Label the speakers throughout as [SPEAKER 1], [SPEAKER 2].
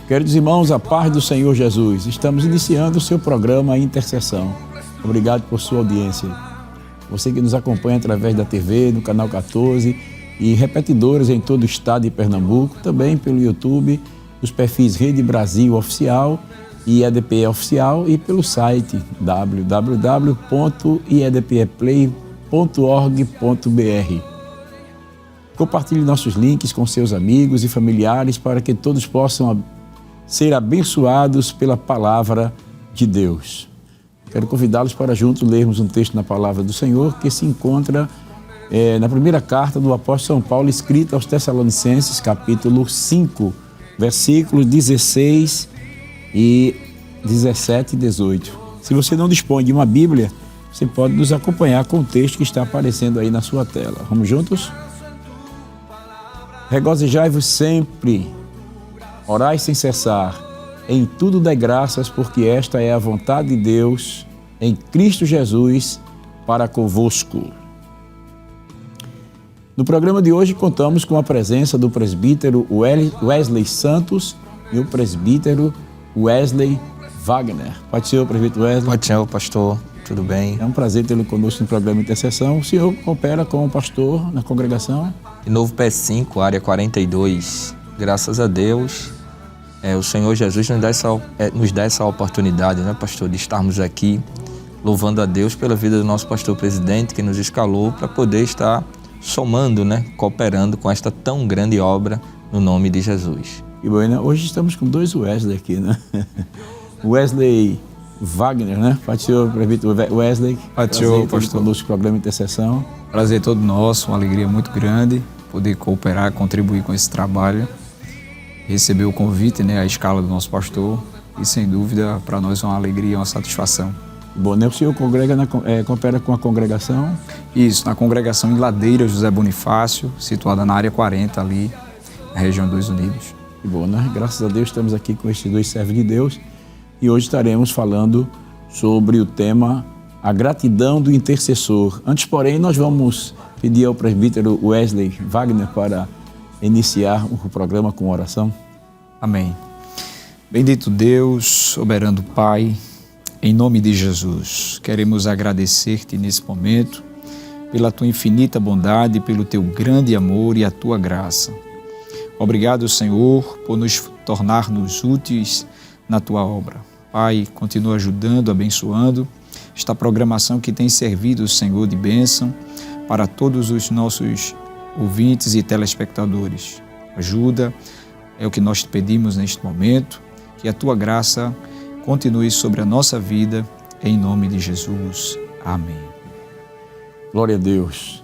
[SPEAKER 1] Queridos irmãos, a paz do Senhor Jesus. Estamos iniciando o seu programa Intercessão. Obrigado por sua audiência. Você que nos acompanha através da TV, no canal 14 e repetidores em todo o estado de Pernambuco, também pelo YouTube, os perfis Rede Brasil Oficial e EDPE Oficial e pelo site www.iedpeplay.org.br. Compartilhe nossos links com seus amigos e familiares para que todos possam ser abençoados pela palavra de Deus. Quero convidá-los para juntos lermos um texto na palavra do Senhor que se encontra na primeira carta do apóstolo São Paulo, escrita aos Tessalonicenses, capítulo 5, versículos 16 e 17 e 18. Se você não dispõe de uma Bíblia, você pode nos acompanhar com o texto que está aparecendo aí na sua tela. Vamos juntos? Regozijai-vos sempre, orai sem cessar, em tudo dai graças, porque esta é a vontade de Deus em Cristo Jesus para convosco. No programa de hoje contamos com a presença do presbítero Wesley Santos e o presbítero Wesley Wagner. Pode ser o presbítero Wesley?
[SPEAKER 2] Pode ser, pastor. Tudo bem?
[SPEAKER 1] É um prazer tê-lo conosco no programa Intercessão. O senhor coopera com o pastor na congregação?
[SPEAKER 2] De Novo P5, área 42. Graças a Deus, o Senhor Jesus nos dá essa oportunidade, né, pastor, de estarmos aqui louvando a Deus pela vida do nosso pastor presidente que nos escalou para poder estar somando, né, cooperando com esta tão grande obra no nome de Jesus.
[SPEAKER 1] E bom, né? Hoje estamos com dois Wesley aqui, né? Wesley Wagner, né? Pode ser o presbítero Wesley.
[SPEAKER 3] Pode ser o pastor.
[SPEAKER 1] Conosco no programa Intercessão.
[SPEAKER 3] Prazer todo nosso, uma alegria muito grande poder cooperar, contribuir com esse trabalho. Receber o convite, né, a escala do nosso pastor e, sem dúvida, para nós é uma alegria, uma satisfação.
[SPEAKER 1] Bom, né? O senhor coopera com a congregação?
[SPEAKER 3] Isso, na congregação em Ladeira, José Bonifácio, situada na área 40 ali, na região dos Unidos.
[SPEAKER 1] E bom, né? Graças a Deus estamos aqui com estes dois servos de Deus e hoje estaremos falando sobre o tema a gratidão do intercessor. Antes, porém, nós vamos pedir ao presbítero Wesley Wagner para iniciar o programa com oração.
[SPEAKER 3] Amém. Bendito Deus, soberano Pai, em nome de Jesus, queremos agradecer-te nesse momento pela tua infinita bondade, pelo teu grande amor e a tua graça. Obrigado, Senhor, por nos tornar-nos úteis na tua obra. Pai, continua ajudando, abençoando esta programação que tem servido, Senhor, de bênção para todos os nossos ouvintes e telespectadores. Ajuda, é o que nós te pedimos neste momento, que a tua graça continue sobre a nossa vida, em nome de Jesus. Amém.
[SPEAKER 1] Glória a Deus.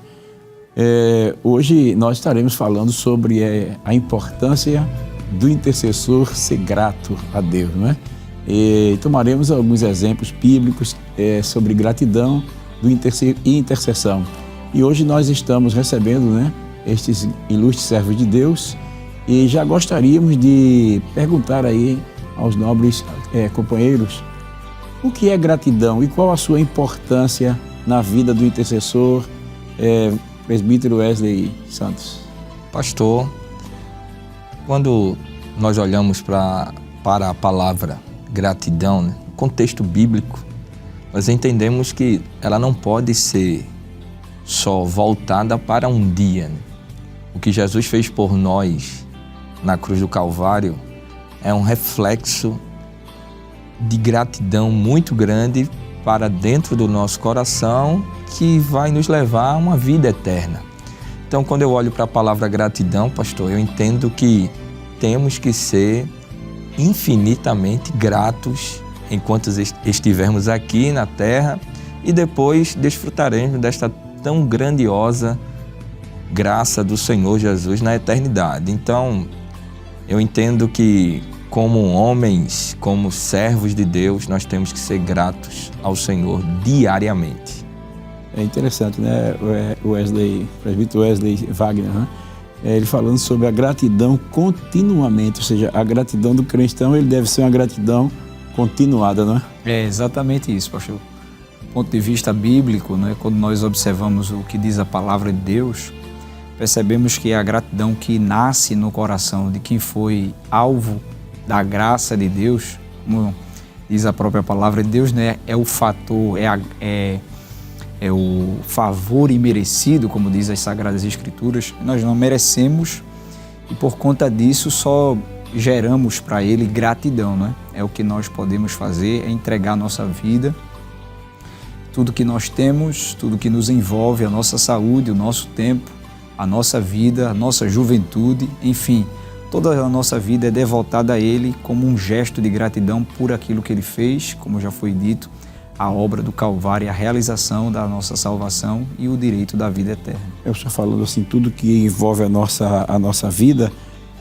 [SPEAKER 1] Hoje nós estaremos falando sobre a importância do intercessor ser grato a Deus, não é? E tomaremos alguns exemplos bíblicos sobre gratidão e intercessão. E hoje nós estamos recebendo, né, estes ilustres servos de Deus e já gostaríamos de perguntar aí aos nobres companheiros o que é gratidão e qual a sua importância na vida do intercessor, presbítero Wesley Santos.
[SPEAKER 2] Pastor, quando nós olhamos para a palavra gratidão, né, no contexto bíblico, nós entendemos que ela não pode ser só voltada para um dia, né? O que Jesus fez por nós na cruz do Calvário é um reflexo de gratidão muito grande para dentro do nosso coração que vai nos levar a uma vida eterna. Então, quando eu olho para a palavra gratidão, pastor, eu entendo que temos que ser infinitamente gratos enquanto estivermos aqui na terra e depois desfrutaremos desta tão grandiosa graça do Senhor Jesus na eternidade. Então, eu entendo que como homens, como servos de Deus, nós temos que ser gratos ao Senhor diariamente.
[SPEAKER 1] É interessante, né, o presbítero Wesley Wagner, né? Ele falando sobre a gratidão continuamente, ou seja, a gratidão do cristão, ele deve ser uma gratidão continuada, não é?
[SPEAKER 3] É exatamente isso, pastor. Do ponto de vista bíblico, né, quando nós observamos o que diz a palavra de Deus, percebemos que é a gratidão que nasce no coração de quem foi alvo da graça de Deus, como diz a própria palavra de Deus, né? É o fator, é o favor imerecido, como diz as Sagradas Escrituras. Nós não merecemos e por conta disso só geramos para Ele gratidão, né? É o que nós podemos fazer, é entregar a nossa vida, tudo que nós temos, tudo que nos envolve, a nossa saúde, o nosso tempo, a nossa vida, a nossa juventude, enfim, toda a nossa vida é devotada a Ele como um gesto de gratidão por aquilo que Ele fez, como já foi dito, a obra do Calvário, a realização da nossa salvação e o direito da vida eterna.
[SPEAKER 1] Eu estou falando assim, tudo que envolve a nossa vida,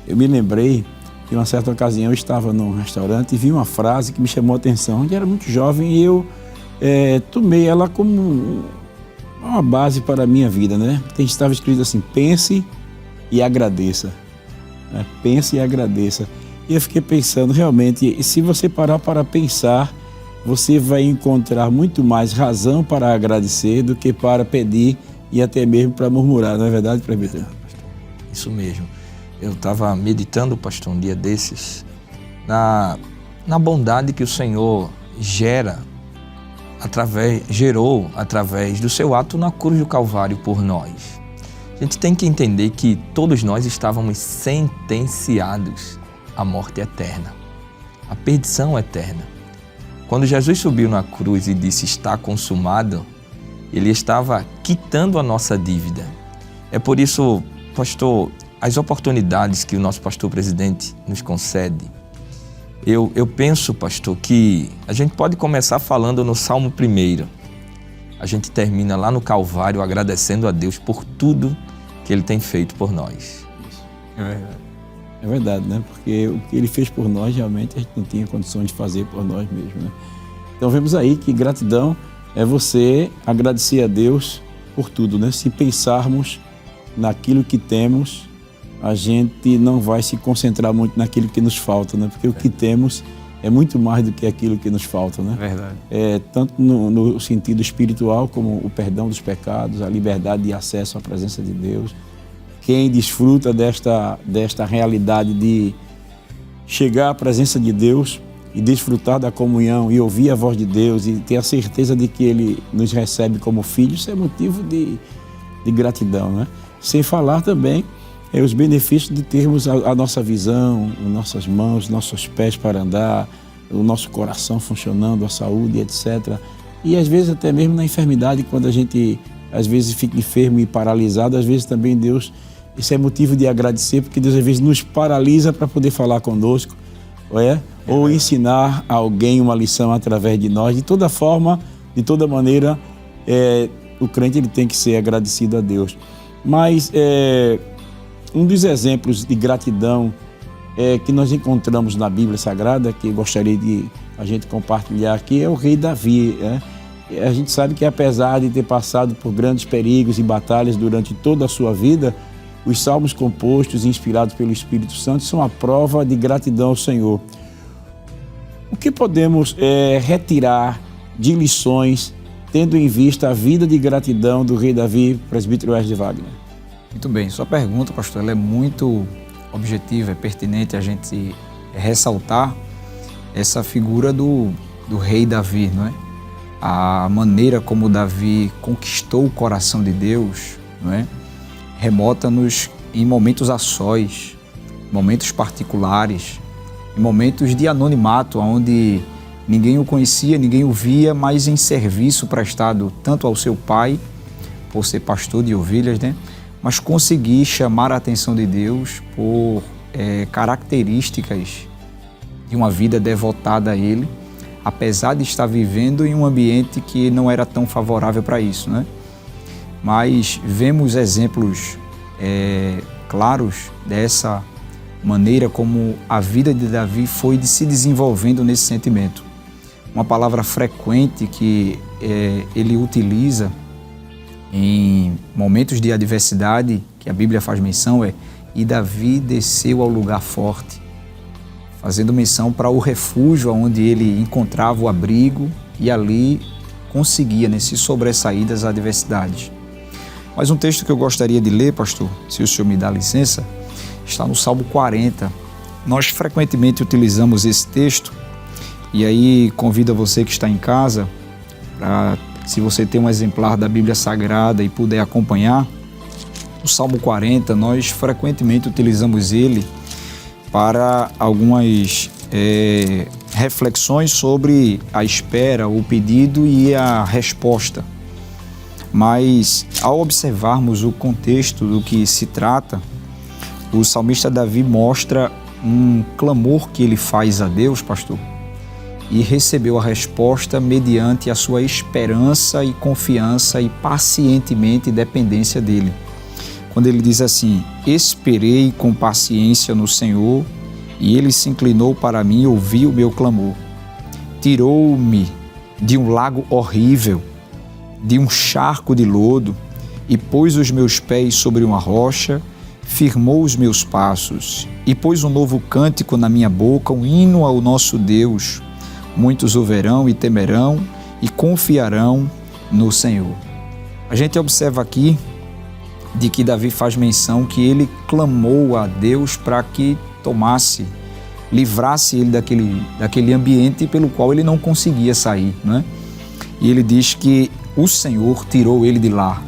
[SPEAKER 1] eu me lembrei que uma certa ocasião eu estava num restaurante e vi uma frase que me chamou a atenção, onde era muito jovem e eu tomei ela como uma base para a minha vida, né? Estava escrito assim, pense e agradeça. Né? Pense e agradeça. E eu fiquei pensando, realmente, se você parar para pensar, você vai encontrar muito mais razão para agradecer do que para pedir e até mesmo para murmurar, não é verdade, presbítero?
[SPEAKER 2] Isso mesmo. Eu estava meditando, pastor, um dia desses, na bondade que o Senhor gerou através do seu ato na cruz do Calvário por nós. A gente tem que entender que todos nós estávamos sentenciados à morte eterna, à perdição eterna. Quando Jesus subiu na cruz e disse, está consumado, Ele estava quitando a nossa dívida. É por isso, pastor, as oportunidades que o nosso pastor presidente nos concede, eu penso, pastor, que a gente pode começar falando no Salmo 1. A gente termina lá no Calvário agradecendo a Deus por tudo que Ele tem feito por nós.
[SPEAKER 3] É verdade.
[SPEAKER 1] É verdade, né? Porque o que Ele fez por nós, realmente, a gente não tinha condições de fazer por nós mesmos, né? Então, vemos aí que gratidão é você agradecer a Deus por tudo, né? Se pensarmos naquilo que temos, a gente não vai se concentrar muito naquilo que nos falta, né? Porque o que temos é muito mais do que aquilo que nos falta, né?
[SPEAKER 3] Verdade.
[SPEAKER 1] Tanto no sentido espiritual, como o perdão dos pecados, a liberdade de acesso à presença de Deus. Quem desfruta desta realidade de chegar à presença de Deus e desfrutar da comunhão e ouvir a voz de Deus e ter a certeza de que Ele nos recebe como filhos, isso é motivo de gratidão, né? Sem falar também os benefícios de termos a nossa visão, as nossas mãos, nossos pés para andar, o nosso coração funcionando, a saúde, etc. E às vezes até mesmo na enfermidade, quando a gente às vezes fica enfermo e paralisado, às vezes também Deus, isso é motivo de agradecer, porque Deus às vezes nos paralisa para poder falar conosco, ou ensinar a alguém uma lição através de nós. De toda forma, de toda maneira, o crente ele tem que ser agradecido a Deus. Mas um dos exemplos de gratidão que nós encontramos na Bíblia Sagrada, que eu gostaria de a gente compartilhar aqui, é o rei Davi. A gente sabe que apesar de ter passado por grandes perigos e batalhas durante toda a sua vida, os salmos compostos e inspirados pelo Espírito Santo são a prova de gratidão ao Senhor. O que podemos retirar de lições, tendo em vista a vida de gratidão do rei Davi, presbítero Wesley Wagner?
[SPEAKER 3] Muito bem, sua pergunta, pastor, ela é muito objetiva, é pertinente a gente ressaltar essa figura do rei Davi, não é? A maneira como Davi conquistou o coração de Deus, não é? Remota-nos em momentos a sós, momentos particulares, em momentos de anonimato, onde ninguém o conhecia, ninguém o via, mas em serviço prestado tanto ao seu pai, por ser pastor de ovelhas, né? Mas conseguir chamar a atenção de Deus por características de uma vida devotada a Ele, apesar de estar vivendo em um ambiente que não era tão favorável para isso, né? Mas vemos exemplos claros dessa maneira como a vida de Davi foi se desenvolvendo nesse sentimento. Uma palavra frequente que ele utiliza em momentos de adversidade, que a Bíblia faz menção, e Davi desceu ao lugar forte, fazendo menção para o refúgio onde ele encontrava o abrigo e ali conseguia se sobressair das adversidades. Mas um texto que eu gostaria de ler, pastor, se o senhor me dá licença, está no Salmo 40, nós frequentemente utilizamos esse texto, e aí convido você que está em casa, se você tem um exemplar da Bíblia Sagrada e puder acompanhar, o Salmo 40, nós frequentemente utilizamos ele para algumas reflexões sobre a espera, o pedido e a resposta. Mas ao observarmos o contexto do que se trata, o salmista Davi mostra um clamor que ele faz a Deus, pastor, e recebeu a resposta mediante a sua esperança e confiança e pacientemente dependência dele. Quando ele diz assim: esperei com paciência no Senhor, e ele se inclinou para mim e ouviu o meu clamor. Tirou-me de um lago horrível, de um charco de lodo, e pôs os meus pés sobre uma rocha, firmou os meus passos, e pôs um novo cântico na minha boca, um hino ao nosso Deus. Muitos o verão e temerão e confiarão no Senhor. A gente observa aqui de que Davi faz menção que ele clamou a Deus para que livrasse ele daquele ambiente pelo qual ele não conseguia sair, né? E ele diz que o Senhor tirou ele de lá.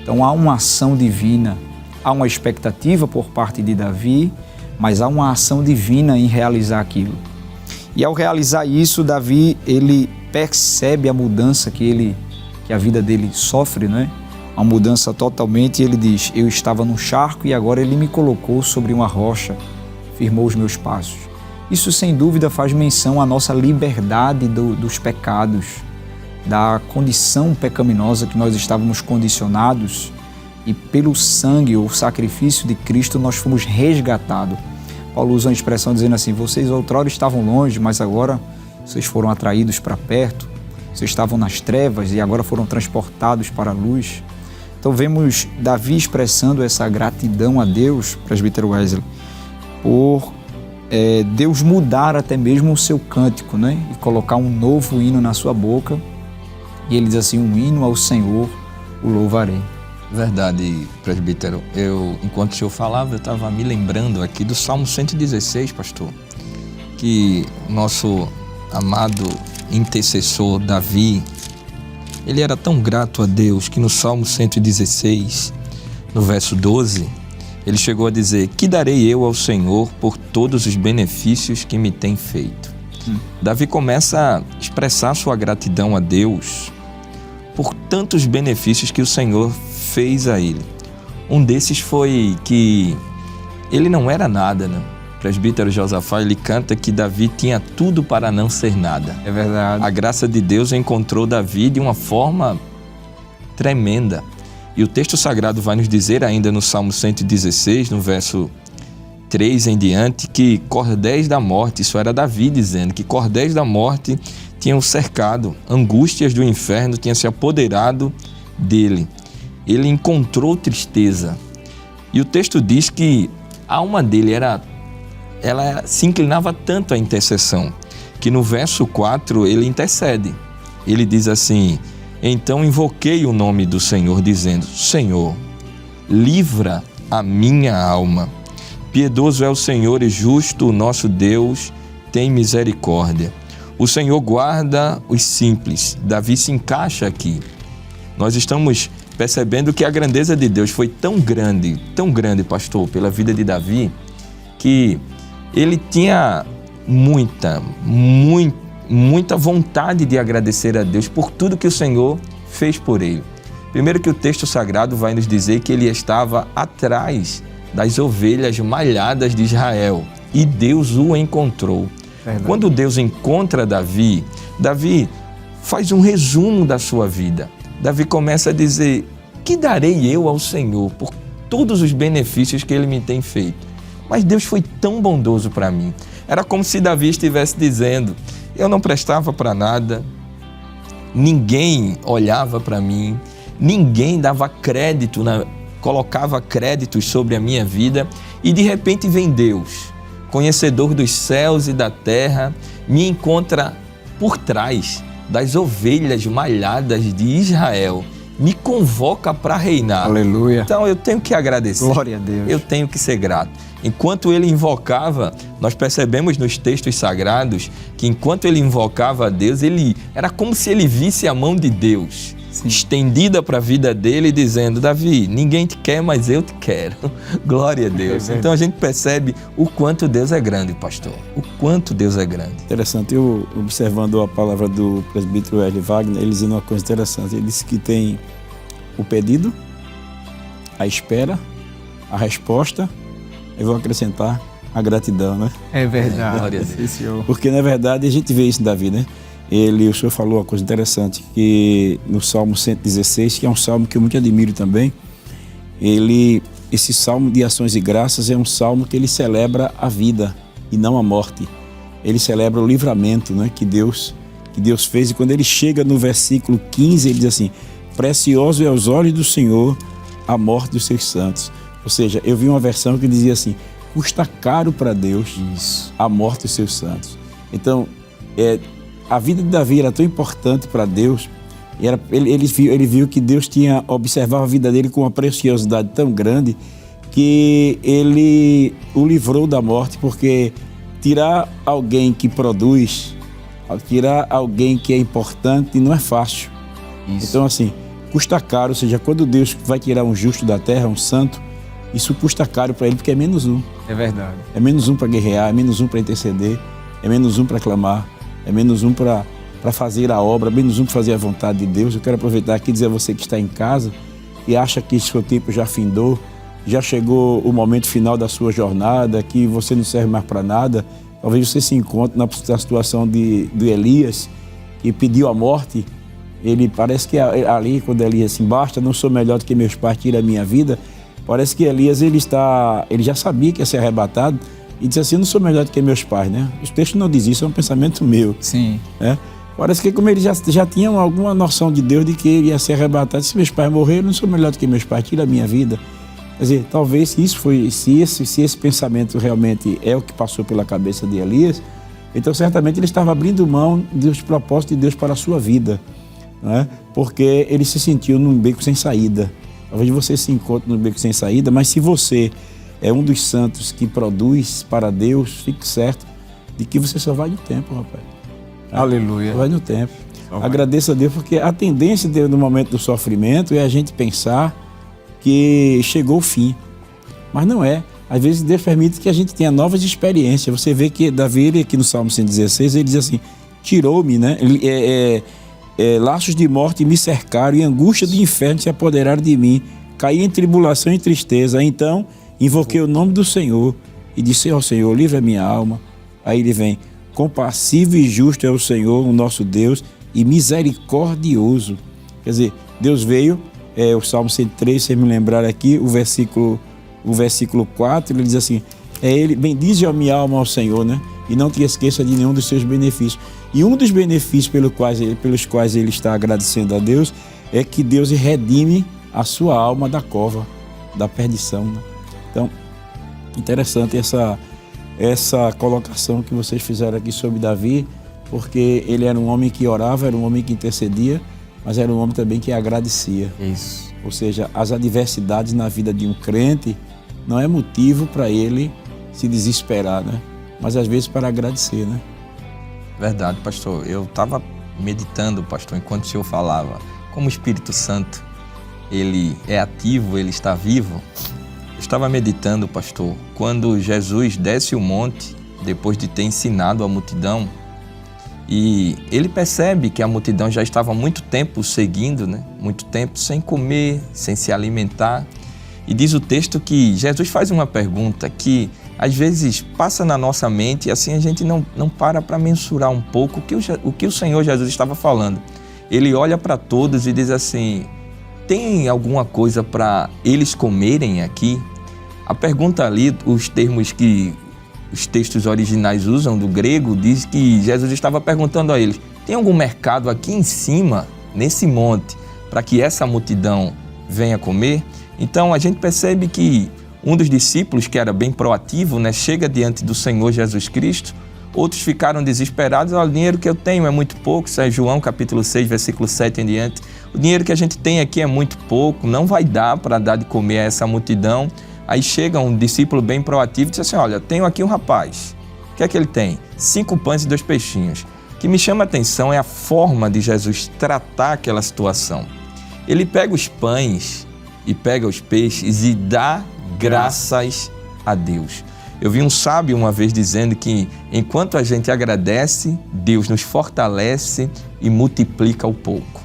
[SPEAKER 3] Então há uma ação divina, há uma expectativa por parte de Davi, mas há uma ação divina em realizar aquilo. E ao realizar isso, Davi, ele percebe a mudança que a vida dele sofre, né? Uma mudança totalmente, ele diz: eu estava num charco e agora ele me colocou sobre uma rocha, firmou os meus passos. Isso sem dúvida faz menção à nossa liberdade dos pecados, da condição pecaminosa que nós estávamos condicionados, e pelo sangue ou sacrifício de Cristo nós fomos resgatados. Paulo usa uma expressão dizendo assim: vocês outrora estavam longe, mas agora vocês foram atraídos para perto. Vocês estavam nas trevas e agora foram transportados para a luz. Então vemos Davi expressando essa gratidão a Deus, presbítero Wesley, por Deus mudar até mesmo o seu cântico, né? E colocar um novo hino na sua boca. E ele diz assim: um hino ao Senhor o louvarei.
[SPEAKER 2] Verdade, presbítero. Enquanto o senhor falava, eu estava me lembrando aqui do Salmo 116, pastor, que nosso amado intercessor Davi, ele era tão grato a Deus que no Salmo 116, no verso 12, ele chegou a dizer: que darei eu ao Senhor por todos os benefícios que me tem feito? Davi começa a expressar sua gratidão a Deus por tantos benefícios que o Senhor fez a ele. Um desses foi que ele não era nada, né? O presbítero Josafá, ele canta que Davi tinha tudo para não ser nada.
[SPEAKER 3] É verdade.
[SPEAKER 2] A graça de Deus encontrou Davi de uma forma tremenda. E o texto sagrado vai nos dizer ainda no Salmo 116, no verso 3 em diante, que cordéis da morte, isso era Davi dizendo, que cordéis da morte tinham cercado, angústias do inferno tinham se apoderado dele. Ele encontrou tristeza. E o texto diz que a alma dele ela se inclinava tanto à intercessão, que no verso 4 ele intercede. Ele diz assim: então invoquei o nome do Senhor, dizendo: Senhor, livra a minha alma. Piedoso é o Senhor e justo o nosso Deus, tem misericórdia. O Senhor guarda os simples. Davi se encaixa aqui. Nós estamos percebendo que a grandeza de Deus foi tão grande, pastor, pela vida de Davi, que ele tinha muita vontade de agradecer a Deus por tudo que o Senhor fez por ele. Primeiro que o texto sagrado vai nos dizer que ele estava atrás das ovelhas malhadas de Israel e Deus o encontrou. Verdade. Quando Deus encontra Davi faz um resumo da sua vida. Davi começa a dizer: que darei eu ao Senhor por todos os benefícios que Ele me tem feito? Mas Deus foi tão bondoso para mim. Era como se Davi estivesse dizendo: eu não prestava para nada, ninguém olhava para mim, ninguém dava crédito, colocava créditos sobre a minha vida, e de repente vem Deus, conhecedor dos céus e da terra, me encontra por trás das ovelhas malhadas de Israel me convoca para reinar.
[SPEAKER 3] Aleluia.
[SPEAKER 2] Então eu tenho que agradecer.
[SPEAKER 3] Glória a Deus.
[SPEAKER 2] Eu tenho que ser grato. Enquanto ele invocava, nós percebemos nos textos sagrados que enquanto ele invocava a Deus, era como se ele visse a mão de Deus estendida para a vida dele, dizendo: Davi, ninguém te quer, mas eu te quero. Glória a Deus. Então a gente percebe o quanto Deus é grande, pastor. O quanto Deus é grande.
[SPEAKER 1] Interessante. Eu, observando a palavra do presbítero L. Wagner, ele dizendo uma coisa interessante. Ele disse que tem o pedido, a espera, a resposta. Eu vou acrescentar a gratidão, né?
[SPEAKER 3] É verdade.
[SPEAKER 2] Glória a Deus.
[SPEAKER 1] Porque, na verdade, a gente vê isso em Davi, né? O senhor falou uma coisa interessante, que no Salmo 116, que é um salmo que eu muito admiro também, esse salmo de ações e graças é um salmo que ele celebra a vida e não a morte. Ele celebra o livramento, né, que Deus fez. E quando ele chega no versículo 15, ele diz assim: precioso é aos olhos do Senhor a morte dos seus santos. Ou seja, eu vi uma versão que dizia assim: custa caro para Deus a morte dos seus santos. Então, a vida de Davi era tão importante para Deus, e ele viu que Deus observava a vida dele com uma preciosidade tão grande, que ele o livrou da morte, porque tirar alguém que produz, tirar alguém que é importante, não é fácil. Então, assim, custa caro. Ou seja, quando Deus vai tirar um justo da terra, um santo, isso custa caro para ele, porque é menos um.
[SPEAKER 3] É verdade.
[SPEAKER 1] É menos um para guerrear, é menos um para interceder, é menos um para clamar, é menos um para fazer a obra, menos um para fazer a vontade de Deus. Eu quero aproveitar aqui e dizer a você que está em casa e acha que seu tempo já findou, já chegou o momento final da sua jornada, que você não serve mais para nada. Talvez você se encontre na situação de Elias, que pediu a morte. Ele parece que ali, quando Elias assim, basta, não sou melhor do que meus pais, tira a minha vida. Parece que Elias, ele já sabia que ia ser arrebatado, e disse assim: não sou melhor do que meus pais, né? O texto não diz isso, é um pensamento meu.
[SPEAKER 3] Sim.
[SPEAKER 1] Né? Parece que como eles já tinham alguma noção de Deus, de que ele ia ser arrebatado. Se meus pais morreram, não sou melhor do que meus pais, tira a minha vida. Quer dizer, talvez se esse pensamento realmente é o que passou pela cabeça de Elias, então certamente ele estava abrindo mão dos propósitos de Deus para a sua vida, né? Porque ele se sentiu num beco sem saída. Talvez você se encontre num beco sem saída, mas se você é um dos santos que produz para Deus, fique certo de que você só vai no tempo, rapaz.
[SPEAKER 3] Aleluia.
[SPEAKER 1] Só vai no tempo. Agradeça a Deus, porque a tendência no momento do sofrimento é a gente pensar que chegou o fim. Mas não é. Às vezes Deus permite que a gente tenha novas experiências. Você vê que Davi, aqui no Salmo 116, ele diz assim: tirou-me, né? Laços de morte me cercaram e angústia do inferno se apoderaram de mim. Caí em tribulação e tristeza. Então invoquei o nome do Senhor e disse ao Senhor: livra a minha alma. Aí ele vem: compassivo e justo é o Senhor, o nosso Deus, e misericordioso. Quer dizer, Deus veio, o Salmo 103, se me lembrar aqui, o versículo 4, ele diz assim: bendize a minha alma ao Senhor, né? E não te esqueça de nenhum dos seus benefícios. E um dos benefícios pelos quais ele está agradecendo a Deus é que Deus redime a sua alma da cova, da perdição, né? Então, interessante essa colocação que vocês fizeram aqui sobre Davi, porque ele era um homem que orava, era um homem que intercedia, mas era um homem também que agradecia.
[SPEAKER 3] Isso.
[SPEAKER 1] Ou seja, as adversidades na vida de um crente não é motivo para ele se desesperar, né? Mas às vezes para agradecer, né?
[SPEAKER 2] Verdade, pastor. Eu estava meditando, pastor, enquanto o senhor falava, como o Espírito Santo, ele é ativo, ele está vivo. Eu estava meditando, pastor, quando Jesus desce o monte, depois de ter ensinado a multidão, e ele percebe que a multidão já estava há muito tempo seguindo, né? Muito tempo sem comer, sem se alimentar. E diz o texto que Jesus faz uma pergunta que às vezes passa na nossa mente e assim a gente não para mensurar um pouco o que o Senhor Jesus estava falando. Ele olha para todos e diz assim: tem alguma coisa para eles comerem aqui? A pergunta ali, os termos que os textos originais usam do grego, diz que Jesus estava perguntando a eles: tem algum mercado aqui em cima, nesse monte, para que essa multidão venha comer? Então a gente percebe que um dos discípulos, que era bem proativo, né, chega diante do Senhor Jesus Cristo, Outros ficaram desesperados. O dinheiro que eu tenho é muito pouco. Isso é João capítulo 6, versículo 7 em diante. O dinheiro que a gente tem aqui é muito pouco, não vai dar para dar de comer a essa multidão. Aí chega um discípulo bem proativo e diz assim, olha, tenho aqui um rapaz. O que é que ele tem? 5 pães e 2 peixinhos. O que me chama a atenção é a forma de Jesus tratar aquela situação. Ele pega os pães e pega os peixes e dá graças a Deus. Eu vi um sábio uma vez dizendo que enquanto a gente agradece, Deus nos fortalece e multiplica o pouco.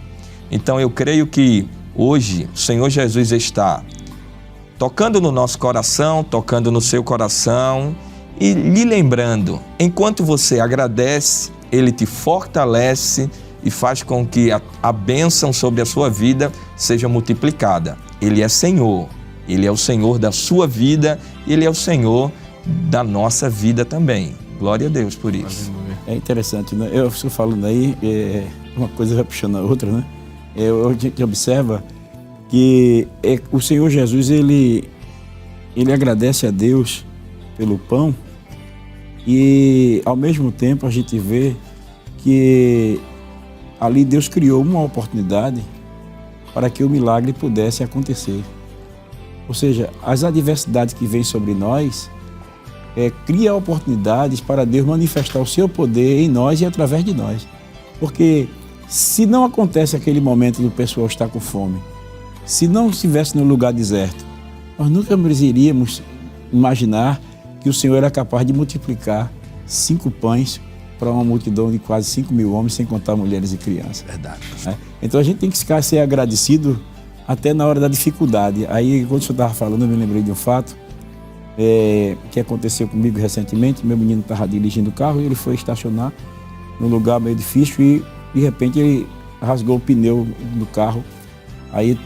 [SPEAKER 2] Então eu creio que hoje o Senhor Jesus está tocando no nosso coração, tocando no seu coração e lhe lembrando, enquanto você agradece, Ele te fortalece e faz com que a bênção sobre a sua vida seja multiplicada. Ele é Senhor, Ele é o Senhor da sua vida, Ele é o Senhor da nossa vida também. Glória a Deus por isso.
[SPEAKER 1] É interessante, né? Eu estou falando aí, uma coisa vai puxando a outra, né? A gente observa que o Senhor Jesus, ele agradece a Deus pelo pão e, ao mesmo tempo, a gente vê que ali Deus criou uma oportunidade para que o milagre pudesse acontecer. Ou seja, as adversidades que vêm sobre nós cria oportunidades para Deus manifestar o seu poder em nós e através de nós. Porque se não acontece aquele momento do pessoal estar com fome, se não estivesse no lugar deserto, nós nunca iríamos imaginar que o Senhor era capaz de multiplicar 5 pães para uma multidão de quase 5.000 homens, sem contar mulheres e crianças.
[SPEAKER 2] Verdade.
[SPEAKER 1] Então a gente tem que ser agradecido até na hora da dificuldade. Aí, quando o senhor estava falando, eu me lembrei de um fato que aconteceu comigo recentemente. Meu menino estava dirigindo o carro e ele foi estacionar num lugar meio difícil e, de repente, ele rasgou o pneu do carro. Aí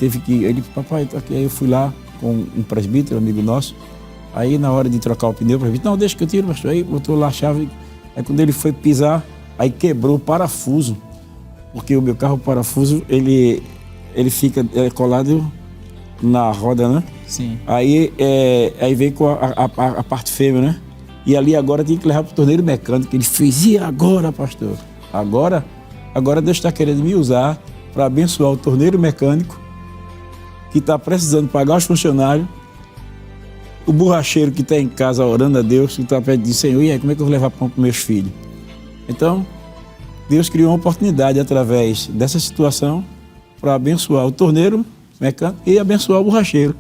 [SPEAKER 1] papai, tá aqui. Aí eu fui lá com um presbítero, amigo nosso. Aí, na hora de trocar o pneu, o presbítero, não, deixa que eu tiro, pastor. Aí botou lá a chave. Aí, quando ele foi pisar, aí quebrou o parafuso. Porque o meu carro, o parafuso, ele fica colado na roda, né?
[SPEAKER 3] Sim.
[SPEAKER 1] Aí veio com a parte fêmea, né? E ali agora tem que levar para o torneiro mecânico. Ele fez, e agora, pastor? Agora Deus está querendo me usar para abençoar o torneiro mecânico que está precisando pagar os funcionários, o borracheiro que está em casa orando a Deus, que está pedindo, Senhor, e aí, como é que eu vou levar pão para meus filhos? Então, Deus criou uma oportunidade através dessa situação para abençoar o torneiro mecânico e abençoar o borracheiro.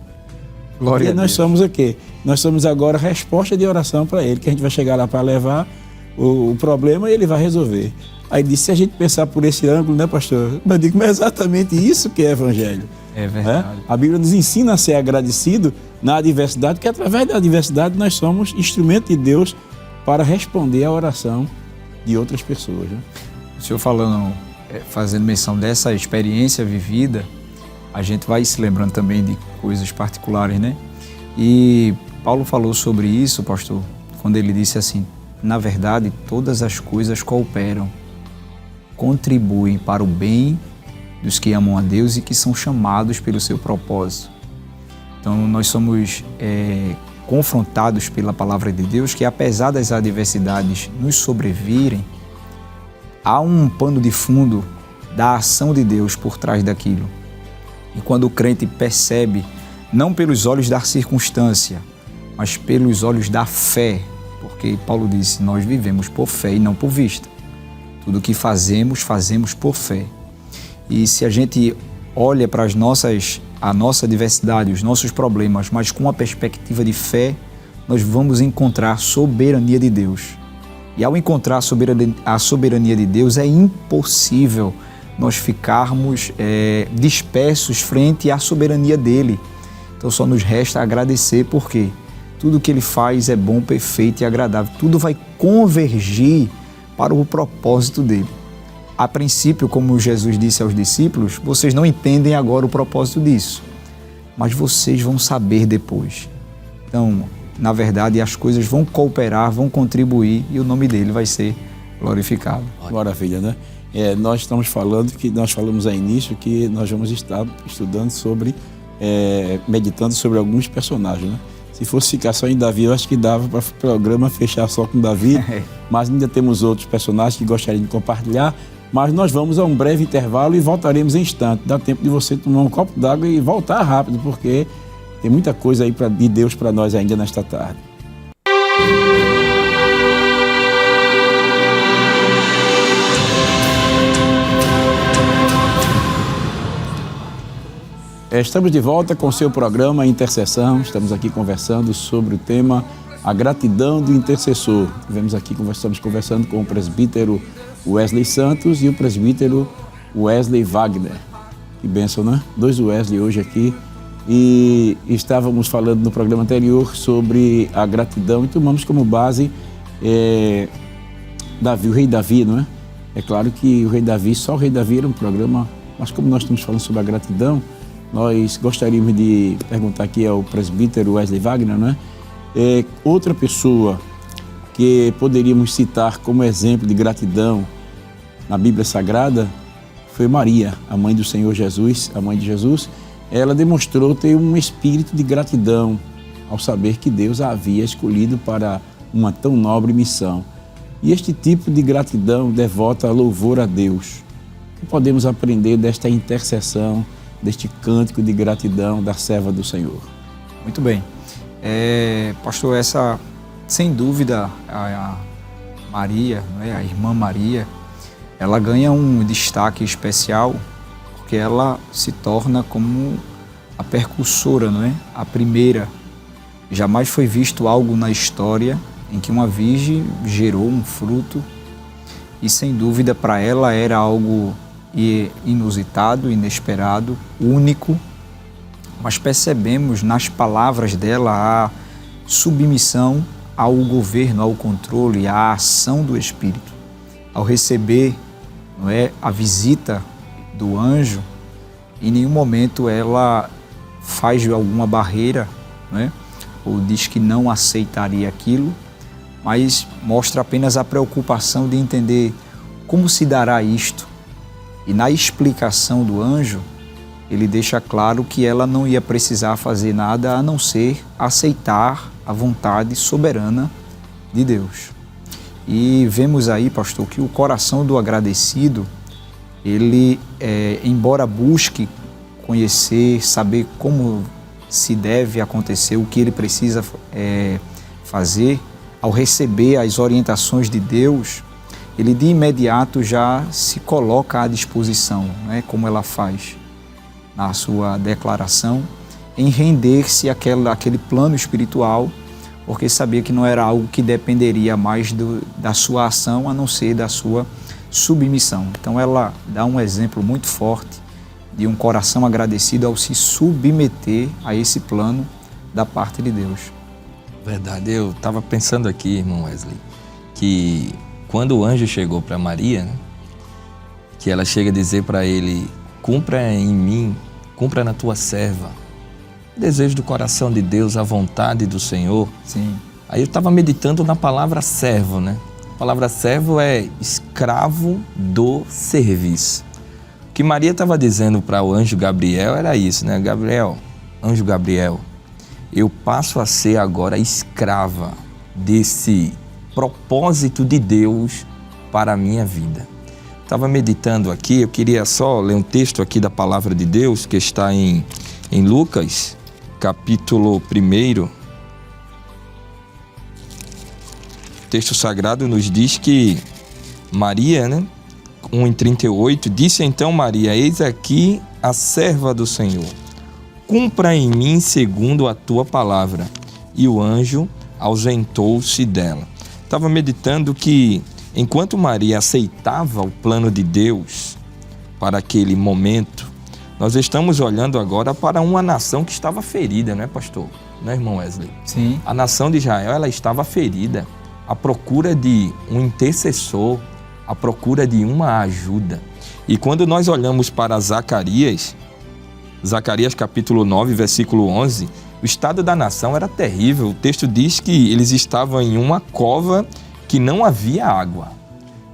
[SPEAKER 3] Glória a Deus.
[SPEAKER 1] Nós somos o quê? Nós somos agora resposta de oração para ele, que a gente vai chegar lá para levar o problema e ele vai resolver. Aí disse, se a gente pensar por esse ângulo, né, pastor? Mas digo, mas é exatamente isso que é evangelho.
[SPEAKER 3] É verdade.
[SPEAKER 1] A Bíblia nos ensina a ser agradecido na adversidade, porque através da adversidade nós somos instrumento de Deus para responder à oração de outras pessoas. Né?
[SPEAKER 3] O senhor falando, fazendo menção dessa experiência vivida, a gente vai se lembrando também de coisas particulares, né? E Paulo falou sobre isso, pastor, quando ele disse assim, na verdade, todas as coisas cooperam, contribuem para o bem dos que amam a Deus e que são chamados pelo seu propósito. Então, nós somos confrontados pela palavra de Deus que, apesar das adversidades nos sobrevirem, há um pano de fundo da ação de Deus por trás daquilo. E quando o crente percebe, não pelos olhos da circunstância, mas pelos olhos da fé, porque Paulo disse, nós vivemos por fé e não por vista. Tudo o que fazemos, fazemos por fé. E se a gente olha para a nossa diversidade, os nossos problemas, mas com uma perspectiva de fé, nós vamos encontrar soberania de Deus. E ao encontrar a soberania de Deus, é impossível nós ficarmos dispersos frente à soberania dele. Então só nos resta agradecer, porque tudo que ele faz é bom, perfeito e agradável. Tudo vai convergir para o propósito dele. A princípio, como Jesus disse aos discípulos, vocês não entendem agora o propósito disso, mas vocês vão saber depois. Então, na verdade, as coisas vão cooperar, vão contribuir e o nome dele vai ser glorificado.
[SPEAKER 1] Maravilha, né? Nós estamos falando, que nós falamos ao início, que nós vamos estar estudando sobre, meditando sobre alguns personagens, né? Se fosse ficar só em Davi, eu acho que dava para o programa fechar só com Davi, mas ainda temos outros personagens que gostariam de compartilhar. Mas nós vamos a um breve intervalo e voltaremos em instante. Dá tempo de você tomar um copo d'água e voltar rápido, porque tem muita coisa aí de Deus para nós ainda nesta tarde. Estamos de volta com o seu programa Intercessão. Estamos aqui conversando sobre o tema A Gratidão do Intercessor. Estamos conversando com o presbítero Wesley Santos e o presbítero Wesley Wagner. Que bênção, né? 2 Wesley hoje aqui. E estávamos falando no programa anterior sobre a gratidão e tomamos como base Davi, o rei Davi, não é? É claro que o rei Davi, só o rei Davi era um programa, mas como nós estamos falando sobre a gratidão, nós gostaríamos de perguntar aqui ao presbítero Wesley Wagner, não é? Outra pessoa que poderíamos citar como exemplo de gratidão na Bíblia Sagrada foi Maria, a mãe do Senhor Jesus, a mãe de Jesus. Ela demonstrou ter um espírito de gratidão ao saber que Deus a havia escolhido para uma tão nobre missão. E este tipo de gratidão devota louvor a Deus. O que podemos aprender desta intercessão, deste cântico de gratidão da serva do Senhor?
[SPEAKER 3] Muito bem. Pastor, essa, sem dúvida, a Maria, a irmã Maria, ela ganha um destaque especial porque ela se torna como a precursora, não é? A primeira. Jamais foi visto algo na história em que uma virgem gerou um fruto e, sem dúvida, para ela era algo inusitado, inesperado, único, mas percebemos nas palavras dela a submissão ao governo, ao controle, à ação do Espírito. Ao receber, não é, a visita do anjo, em nenhum momento ela faz alguma barreira, não é, ou diz que não aceitaria aquilo, mas mostra apenas a preocupação de entender como se dará isto. E na explicação do anjo, ele deixa claro que ela não ia precisar fazer nada a não ser aceitar a vontade soberana de Deus. E vemos aí, pastor, que o coração do agradecido, ele, embora busque conhecer, saber como se deve acontecer, o que ele precisa fazer, ao receber as orientações de Deus, ele de imediato já se coloca à disposição, né, como ela faz na sua declaração, em render-se àquele plano espiritual, porque sabia que não era algo que dependeria mais da sua ação, a não ser da sua submissão. Então ela dá um exemplo muito forte de um coração agradecido ao se submeter a esse plano da parte de Deus.
[SPEAKER 2] Verdade, eu estava pensando aqui, irmão Wesley, que quando o anjo chegou para Maria, né, que ela chega a dizer para ele: cumpra em mim, cumpra na tua serva, o desejo do coração de Deus, a vontade do Senhor.
[SPEAKER 3] Sim.
[SPEAKER 2] Aí eu estava meditando na palavra servo, né? A palavra servo é escravo do serviço. O que Maria estava dizendo para o anjo Gabriel era isso, né? Anjo Gabriel, eu passo a ser agora escrava desse propósito de Deus para a minha vida. Estava meditando aqui, eu queria só ler um texto aqui da palavra de Deus que está em Lucas, capítulo 1. O texto sagrado nos diz que Maria, né, 1:38, disse então Maria: eis aqui a serva do Senhor, cumpra em mim segundo a tua palavra. E o anjo ausentou-se dela. Estava meditando que enquanto Maria aceitava o plano de Deus para aquele momento, nós estamos olhando agora para uma nação que estava ferida, não é, pastor? Não é, irmão Wesley?
[SPEAKER 3] Sim.
[SPEAKER 2] A nação de Israel, ela estava ferida, à procura de um intercessor, à procura de uma ajuda. E quando nós olhamos para Zacarias capítulo 9, versículo 11, o estado da nação era terrível. O texto diz que eles estavam em uma cova que não havia água.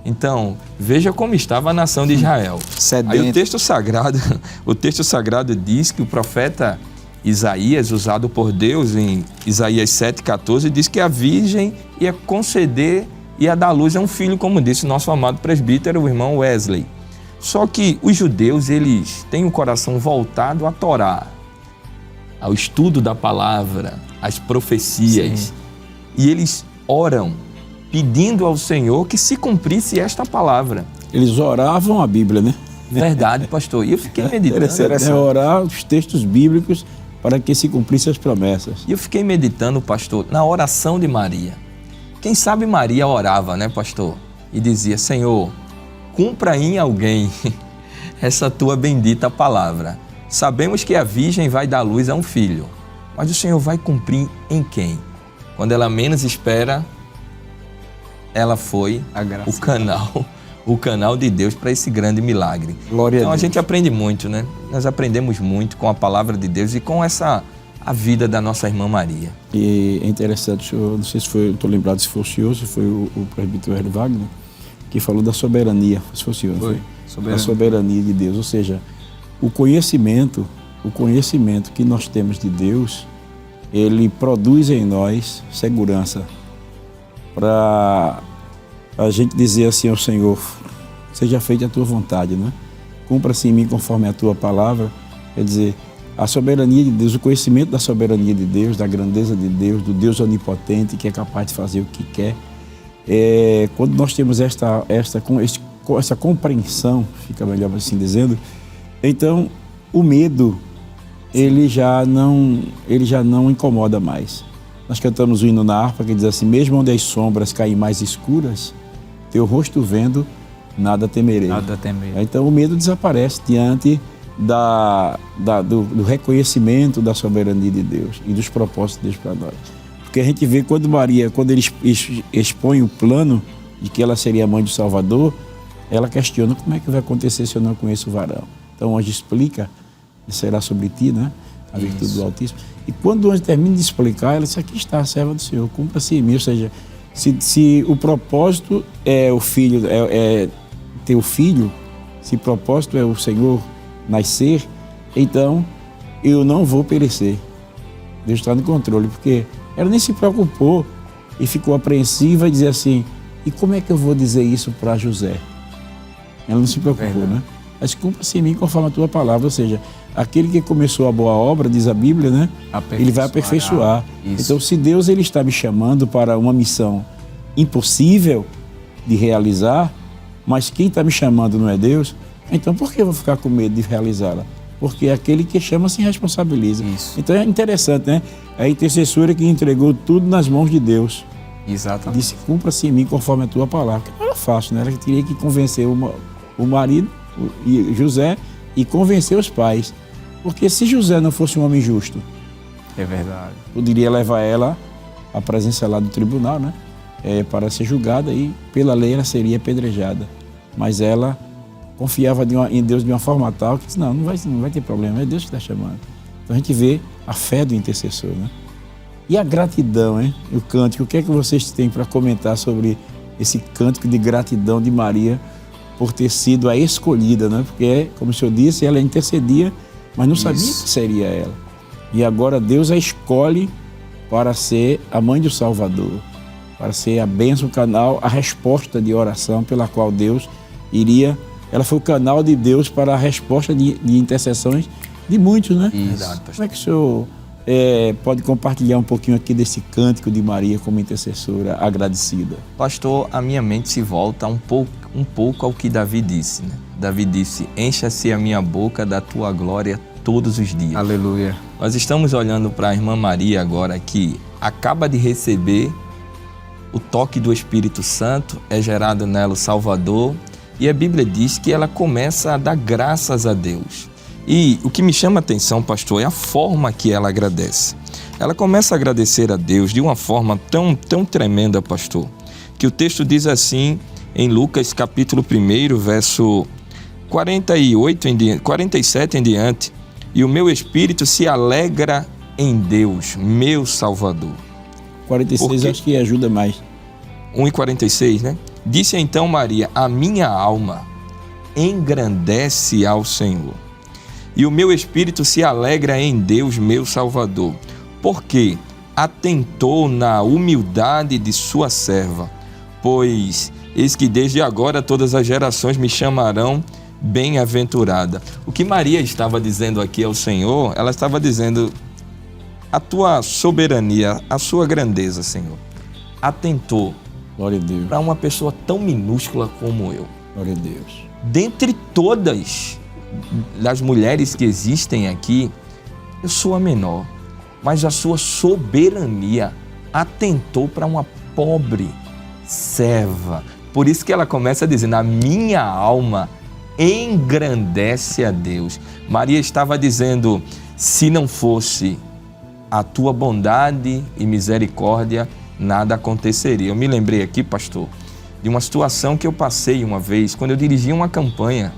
[SPEAKER 2] Então, veja como estava a nação de Israel.
[SPEAKER 3] Sedento.
[SPEAKER 2] Aí o texto sagrado diz que o profeta Isaías, usado por Deus em Isaías 7,14, diz que a virgem ia conceder, ia dar luz a um filho, como disse nosso amado presbítero, o irmão Wesley. Só que os judeus, eles têm o coração voltado à Torá, ao estudo da palavra, às profecias. Sim. E eles oram, pedindo ao Senhor que se cumprisse esta palavra.
[SPEAKER 1] Eles oravam a Bíblia, né?
[SPEAKER 2] Verdade, pastor. E eu fiquei meditando.
[SPEAKER 1] Interessante. Orar os textos bíblicos para que se cumprissem as promessas.
[SPEAKER 2] E eu fiquei meditando, pastor, na oração de Maria. Quem sabe Maria orava, né, pastor? E dizia: Senhor, cumpra em alguém essa tua bendita palavra. Sabemos que a virgem vai dar luz a um filho, mas o Senhor vai cumprir em quem? Quando ela menos espera, ela foi o canal de Deus para esse grande milagre.
[SPEAKER 1] Glória
[SPEAKER 2] então
[SPEAKER 1] a Deus.
[SPEAKER 2] gente aprende muito, né? Nós aprendemos muito com a palavra de Deus e com a vida da nossa irmã Maria.
[SPEAKER 1] E é interessante, eu não sei se foi, estou lembrado se foi o senhor, se foi o presbítero Hélio Wagner, que falou da soberania, se foi o senhor, foi? A soberania de Deus, ou seja, o conhecimento que nós temos de Deus, ele produz em nós segurança para a gente dizer assim ao Senhor: seja feita a tua vontade, né? Cumpra-se em mim conforme a tua palavra. Quer dizer, a soberania de Deus, o conhecimento da soberania de Deus, da grandeza de Deus, do Deus onipotente que é capaz de fazer o que quer. Quando nós temos essa compreensão, fica melhor assim dizendo, então o medo ele já não incomoda mais. Nós cantamos o hino na harpa que diz assim: mesmo onde as sombras caem mais escuras, teu rosto vendo, nada temerei.
[SPEAKER 3] Nada temerei.
[SPEAKER 1] Então o medo desaparece diante do reconhecimento da soberania de Deus e dos propósitos de Deus para nós. Porque a gente vê quando ele expõe o plano de que ela seria a mãe do Salvador, ela questiona: como é que vai acontecer se eu não conheço o varão? Então o anjo explica: será sobre ti, né? A virtude do Altíssimo. E quando o anjo termina de explicar, ela diz: aqui está a serva do Senhor, cumpra-se em mim. Ou seja, se o propósito é o filho, ter o filho, se o propósito é o Senhor nascer, então eu não vou perecer. Deus está no controle, porque ela nem se preocupou e ficou apreensiva e dizia assim: e como é que eu vou dizer isso para José? Ela não se preocupou, né? Mas cumpra-se em mim conforme a tua palavra, ou seja, aquele que começou a boa obra, diz a Bíblia, né? Ele vai aperfeiçoar. Então, se Deus ele está me chamando para uma missão impossível de realizar, mas quem está me chamando não é Deus, então por que eu vou ficar com medo de realizá-la? Porque aquele que chama se responsabiliza.
[SPEAKER 3] Isso.
[SPEAKER 1] Então é interessante, né? A intercessora que entregou tudo nas mãos de Deus.
[SPEAKER 3] Exatamente.
[SPEAKER 1] Disse: cumpra-se em mim conforme a tua palavra. Porque não era fácil, né? Ela teria que convencer o marido, José, e convencer os pais. Porque se José não fosse um homem justo,
[SPEAKER 3] é verdade,
[SPEAKER 1] poderia levar ela à presença lá do tribunal, né? Para ser julgada, e pela lei ela seria apedrejada. Mas ela confiava em Deus de uma forma tal que disse: não vai ter problema, é Deus que está chamando. Então a gente vê a fé do intercessor, né? E a gratidão, hein? O cântico, o que é que vocês têm para comentar sobre esse cântico de gratidão de Maria por ter sido a escolhida, né? Porque, como o senhor disse, ela intercedia, mas não sabia que seria ela. E agora Deus a escolhe para ser a mãe do Salvador, para ser a bênção, o canal, a resposta de oração pela qual Deus iria. Ela foi o canal de Deus para a resposta de intercessões de muitos, né?
[SPEAKER 2] Exato.
[SPEAKER 1] Como é que o senhor pode compartilhar um pouquinho aqui desse cântico de Maria como intercessora agradecida?
[SPEAKER 2] Pastor, a minha mente se volta um pouco ao que Davi disse, né? Davi disse: encha-se a minha boca da tua glória todos os dias.
[SPEAKER 3] Aleluia.
[SPEAKER 2] Nós estamos olhando para a irmã Maria agora, que acaba de receber o toque do Espírito Santo, é gerado nela o Salvador, e a Bíblia diz que ela começa a dar graças a Deus. E o que me chama a atenção, pastor, é a forma que ela agradece. Ela começa a agradecer a Deus de uma forma tão tremenda, pastor, que o texto diz assim, em Lucas capítulo 1, verso 47 em diante: e o meu espírito se alegra em Deus, meu Salvador.
[SPEAKER 1] 46 acho que ajuda mais.
[SPEAKER 2] 1:46, né? Disse então Maria: a minha alma engrandece ao Senhor, e o meu espírito se alegra em Deus, meu Salvador, porque atentou na humildade de sua serva. Pois eis que desde agora todas as gerações me chamarão bem-aventurada. O que Maria estava dizendo aqui ao Senhor, ela estava dizendo: a tua soberania, a sua grandeza, Senhor, atentou para uma pessoa tão minúscula como eu.
[SPEAKER 1] Glória a Deus.
[SPEAKER 2] Dentre todas as mulheres que existem aqui, eu sou a menor, mas a sua soberania atentou para uma pobre serva. Por isso que ela começa dizendo: a minha alma engrandece a Deus. Maria estava dizendo: se não fosse a tua bondade e misericórdia, nada aconteceria. Eu me lembrei aqui, pastor, de uma situação que eu passei uma vez, quando eu dirigia uma campanha.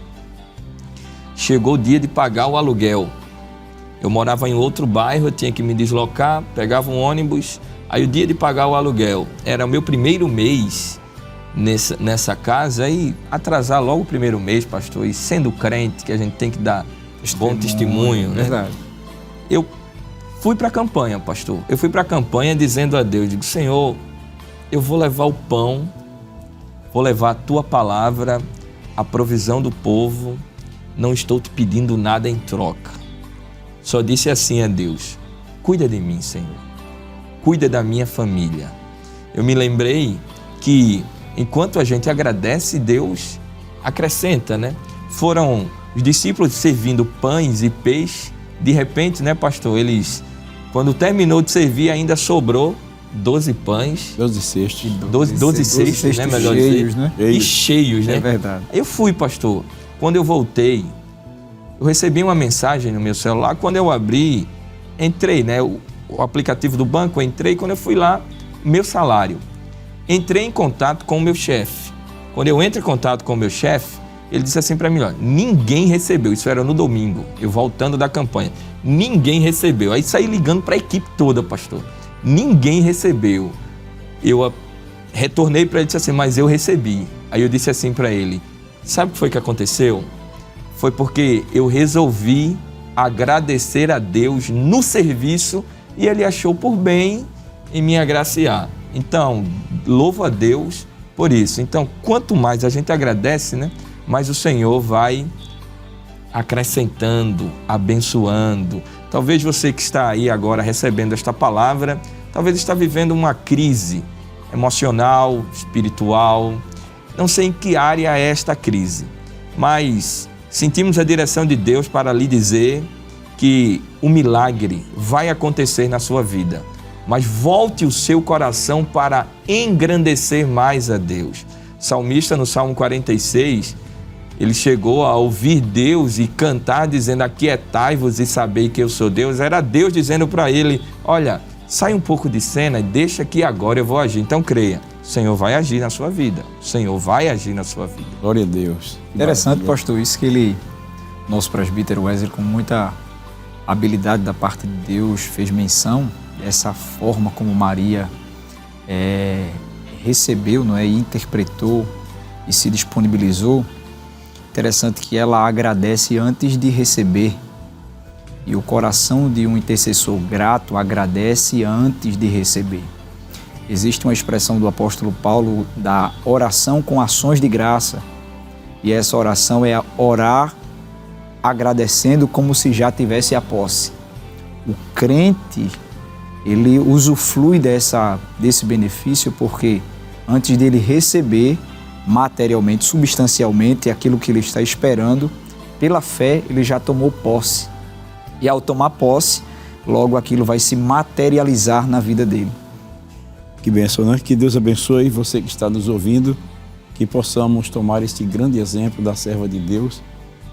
[SPEAKER 2] Chegou o dia de pagar o aluguel. Eu morava em outro bairro, eu tinha que me deslocar, pegava um ônibus. Aí o dia de pagar o aluguel, era o meu primeiro mês nessa casa, e atrasar logo o primeiro mês, pastor, e sendo crente, que a gente tem que dar bom testemunho, né?
[SPEAKER 3] Verdade.
[SPEAKER 2] Eu fui para a campanha, pastor. Eu fui para a campanha dizendo a Deus, digo: Senhor, eu vou levar o pão, vou levar a tua palavra, a provisão do povo, não estou te pedindo nada em troca. Só disse assim a Deus: cuida de mim, Senhor, cuida da minha família. Eu me lembrei que enquanto a gente agradece, Deus acrescenta, né? Foram os discípulos servindo pães e peixe, de repente, né, pastor, eles, quando terminou de servir, ainda sobrou 12 pães.
[SPEAKER 1] 12 cestos.
[SPEAKER 2] 12 cestos, né, melhor
[SPEAKER 3] cheios,
[SPEAKER 2] dizer.
[SPEAKER 3] né?
[SPEAKER 2] E cheios, né?
[SPEAKER 3] É verdade.
[SPEAKER 2] Eu fui, pastor. Quando eu voltei, eu recebi uma mensagem no meu celular. Quando eu abri, entrei, né, o aplicativo do banco, eu entrei. Quando eu fui lá, meu salário. Entrei em contato com o meu chefe. Quando eu entro em contato com o meu chefe, ele disse assim para mim: ó, ninguém recebeu. Isso era no domingo, eu voltando da campanha. Ninguém recebeu. Aí saí ligando para a equipe toda, pastor. Ninguém recebeu. Eu retornei para ele e disse assim: mas eu recebi. Aí eu disse assim para ele: sabe o que foi que aconteceu? Foi porque eu resolvi agradecer a Deus no serviço e ele achou por bem em me agraciar. Então, louvo a Deus por isso. Então, quanto mais a gente agradece, né, mais o Senhor vai acrescentando, abençoando. Talvez você que está aí agora recebendo esta palavra, talvez está vivendo uma crise emocional, espiritual. Não sei em que área é esta crise, mas sentimos a direção de Deus para lhe dizer que o milagre vai acontecer na sua vida. Mas volte o seu coração para engrandecer mais a Deus. O salmista, no Salmo 46, ele chegou a ouvir Deus e cantar dizendo: aquietai-vos e sabei que eu sou Deus. Era Deus dizendo para ele: olha, sai um pouco de cena e deixa que agora eu vou agir. Então creia, o Senhor vai agir na sua vida. O Senhor vai agir na sua vida.
[SPEAKER 1] Glória a Deus.
[SPEAKER 3] Interessante, pastor, isso que ele, nosso presbítero Wesley, com muita habilidade da parte de Deus, fez menção dessa forma como Maria recebeu, não é, e interpretou e se disponibilizou. Interessante que ela agradece antes de receber. E o coração de um intercessor grato agradece antes de receber. Existe uma expressão do apóstolo Paulo da oração com ações de graça. E essa oração é orar agradecendo como se já tivesse a posse. O crente, ele usufrui desse benefício porque antes dele receber materialmente, substancialmente, aquilo que ele está esperando, pela fé ele já tomou posse. E ao tomar posse, logo aquilo vai se materializar na vida dele.
[SPEAKER 1] Que bênção, né? Que Deus abençoe você que está nos ouvindo, que possamos tomar este grande exemplo da serva de Deus,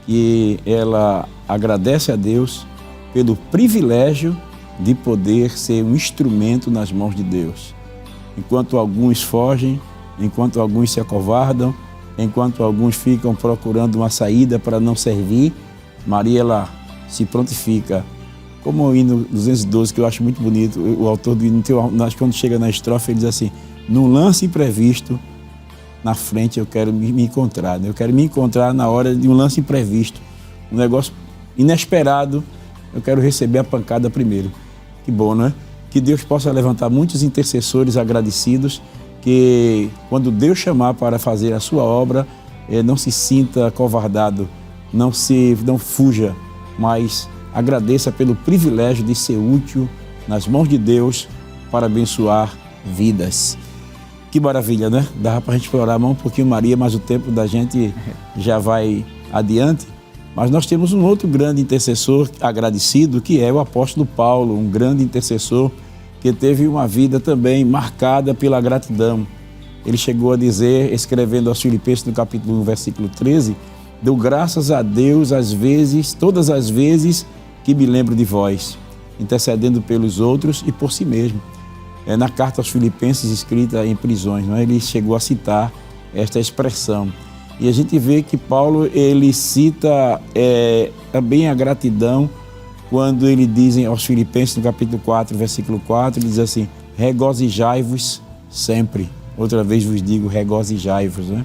[SPEAKER 1] que ela agradece a Deus pelo privilégio de poder ser um instrumento nas mãos de Deus. Enquanto alguns fogem, enquanto alguns se acovardam, enquanto alguns ficam procurando uma saída para não servir, Maria, ela se prontifica. Como o hino 212, que eu acho muito bonito, o autor do hino, quando chega na estrofe, ele diz assim: num lance imprevisto, na frente eu quero me encontrar, né? Eu quero me encontrar na hora de um lance imprevisto. Um negócio inesperado, eu quero receber a pancada primeiro. Que bom, né? Que Deus possa levantar muitos intercessores agradecidos, que quando Deus chamar para fazer a sua obra, não se sinta acovardado, não fuja, mas agradeça pelo privilégio de ser útil nas mãos de Deus para abençoar vidas. Que maravilha, né? Dava para a gente explorar um pouquinho Maria, mas o tempo da gente já vai adiante. Mas nós temos um outro grande intercessor agradecido, que é o apóstolo Paulo, um grande intercessor que teve uma vida também marcada pela gratidão. Ele chegou a dizer, escrevendo aos Filipenses no capítulo 1, versículo 13, dou graças a Deus às vezes, todas as vezes que me lembro de vós, intercedendo pelos outros e por si mesmo. Na carta aos Filipenses, escrita em prisões, não é? Ele chegou a citar esta expressão. E a gente vê que Paulo, ele cita também a gratidão quando ele diz aos Filipenses, no capítulo 4, versículo 4, ele diz assim, regozijai-vos sempre. Outra vez vos digo, regozijai-vos. Né?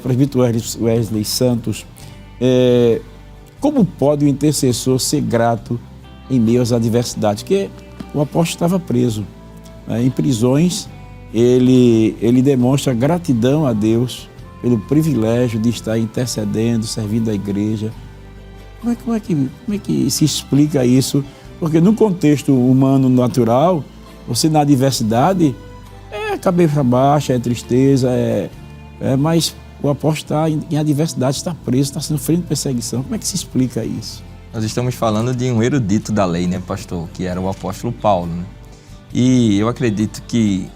[SPEAKER 1] Presbítero Wesley Santos, como pode o intercessor ser grato em meio às adversidades? Porque o apóstolo estava preso. Em prisões, ele demonstra gratidão a Deus pelo privilégio de estar intercedendo, servindo a igreja. Como é que se explica isso? Porque no contexto humano natural, você na adversidade é cabeça baixa, é tristeza, mas o apóstolo está em adversidade, está preso, está sofrendo perseguição. Como é que se explica isso?
[SPEAKER 2] Nós estamos falando de um erudito da lei, né, pastor? Que era o apóstolo Paulo, né? E eu acredito que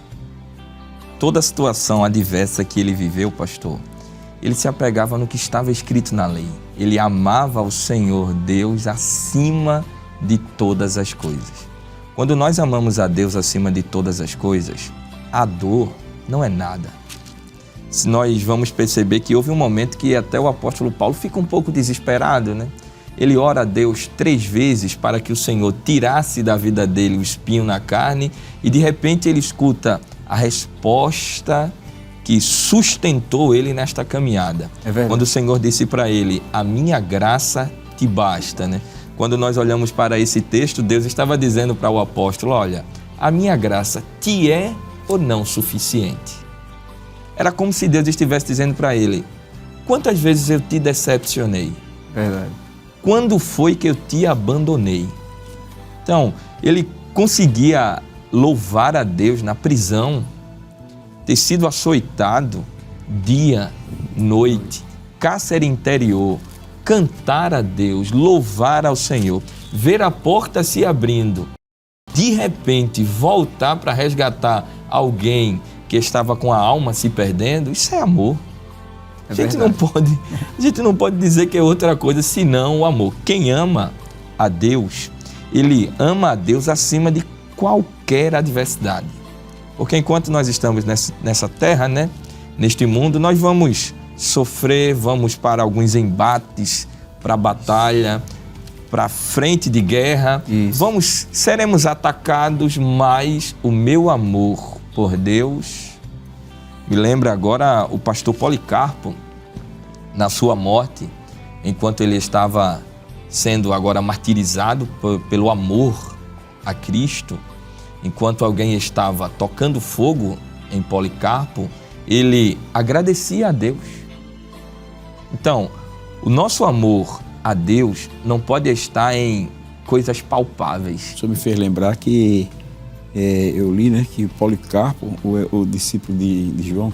[SPEAKER 2] toda a situação adversa que ele viveu, pastor, ele se apegava no que estava escrito na lei. Ele amava o Senhor Deus acima de todas as coisas. Quando nós amamos a Deus acima de todas as coisas, a dor não é nada. Se nós vamos perceber que houve um momento que até o apóstolo Paulo fica um pouco desesperado, né? Ele ora a Deus 3 vezes para que o Senhor tirasse da vida dele o espinho na carne e de repente ele escuta a resposta que sustentou ele nesta caminhada. Quando o Senhor disse para ele, a minha graça te basta, né? Quando nós olhamos para esse texto, Deus estava dizendo para o apóstolo, olha, a minha graça te é ou não suficiente? Era como se Deus estivesse dizendo para ele, quantas vezes eu te decepcionei?
[SPEAKER 3] Verdade.
[SPEAKER 2] Quando foi que eu te abandonei? Então, ele conseguia louvar a Deus na prisão, ter sido açoitado dia, noite, cárcere interior, cantar a Deus, louvar ao Senhor, ver a porta se abrindo, de repente voltar para resgatar alguém que estava com a alma se perdendo, isso é amor. A gente não pode dizer que é outra coisa senão o amor. Quem ama a Deus, ele ama a Deus acima de qualquer adversidade. Porque enquanto nós estamos nessa terra, né, neste mundo, nós vamos sofrer, vamos para alguns embates, para a batalha, para a frente de guerra. Seremos atacados, mas o meu amor por Deus... Me lembra agora o pastor Policarpo, na sua morte, enquanto ele estava sendo agora martirizado pelo amor a Cristo, enquanto alguém estava tocando fogo em Policarpo, ele agradecia a Deus. Então, o nosso amor a Deus não pode estar em coisas palpáveis.
[SPEAKER 1] Isso me fez lembrar que eu li, né, que Policarpo, o discípulo de João,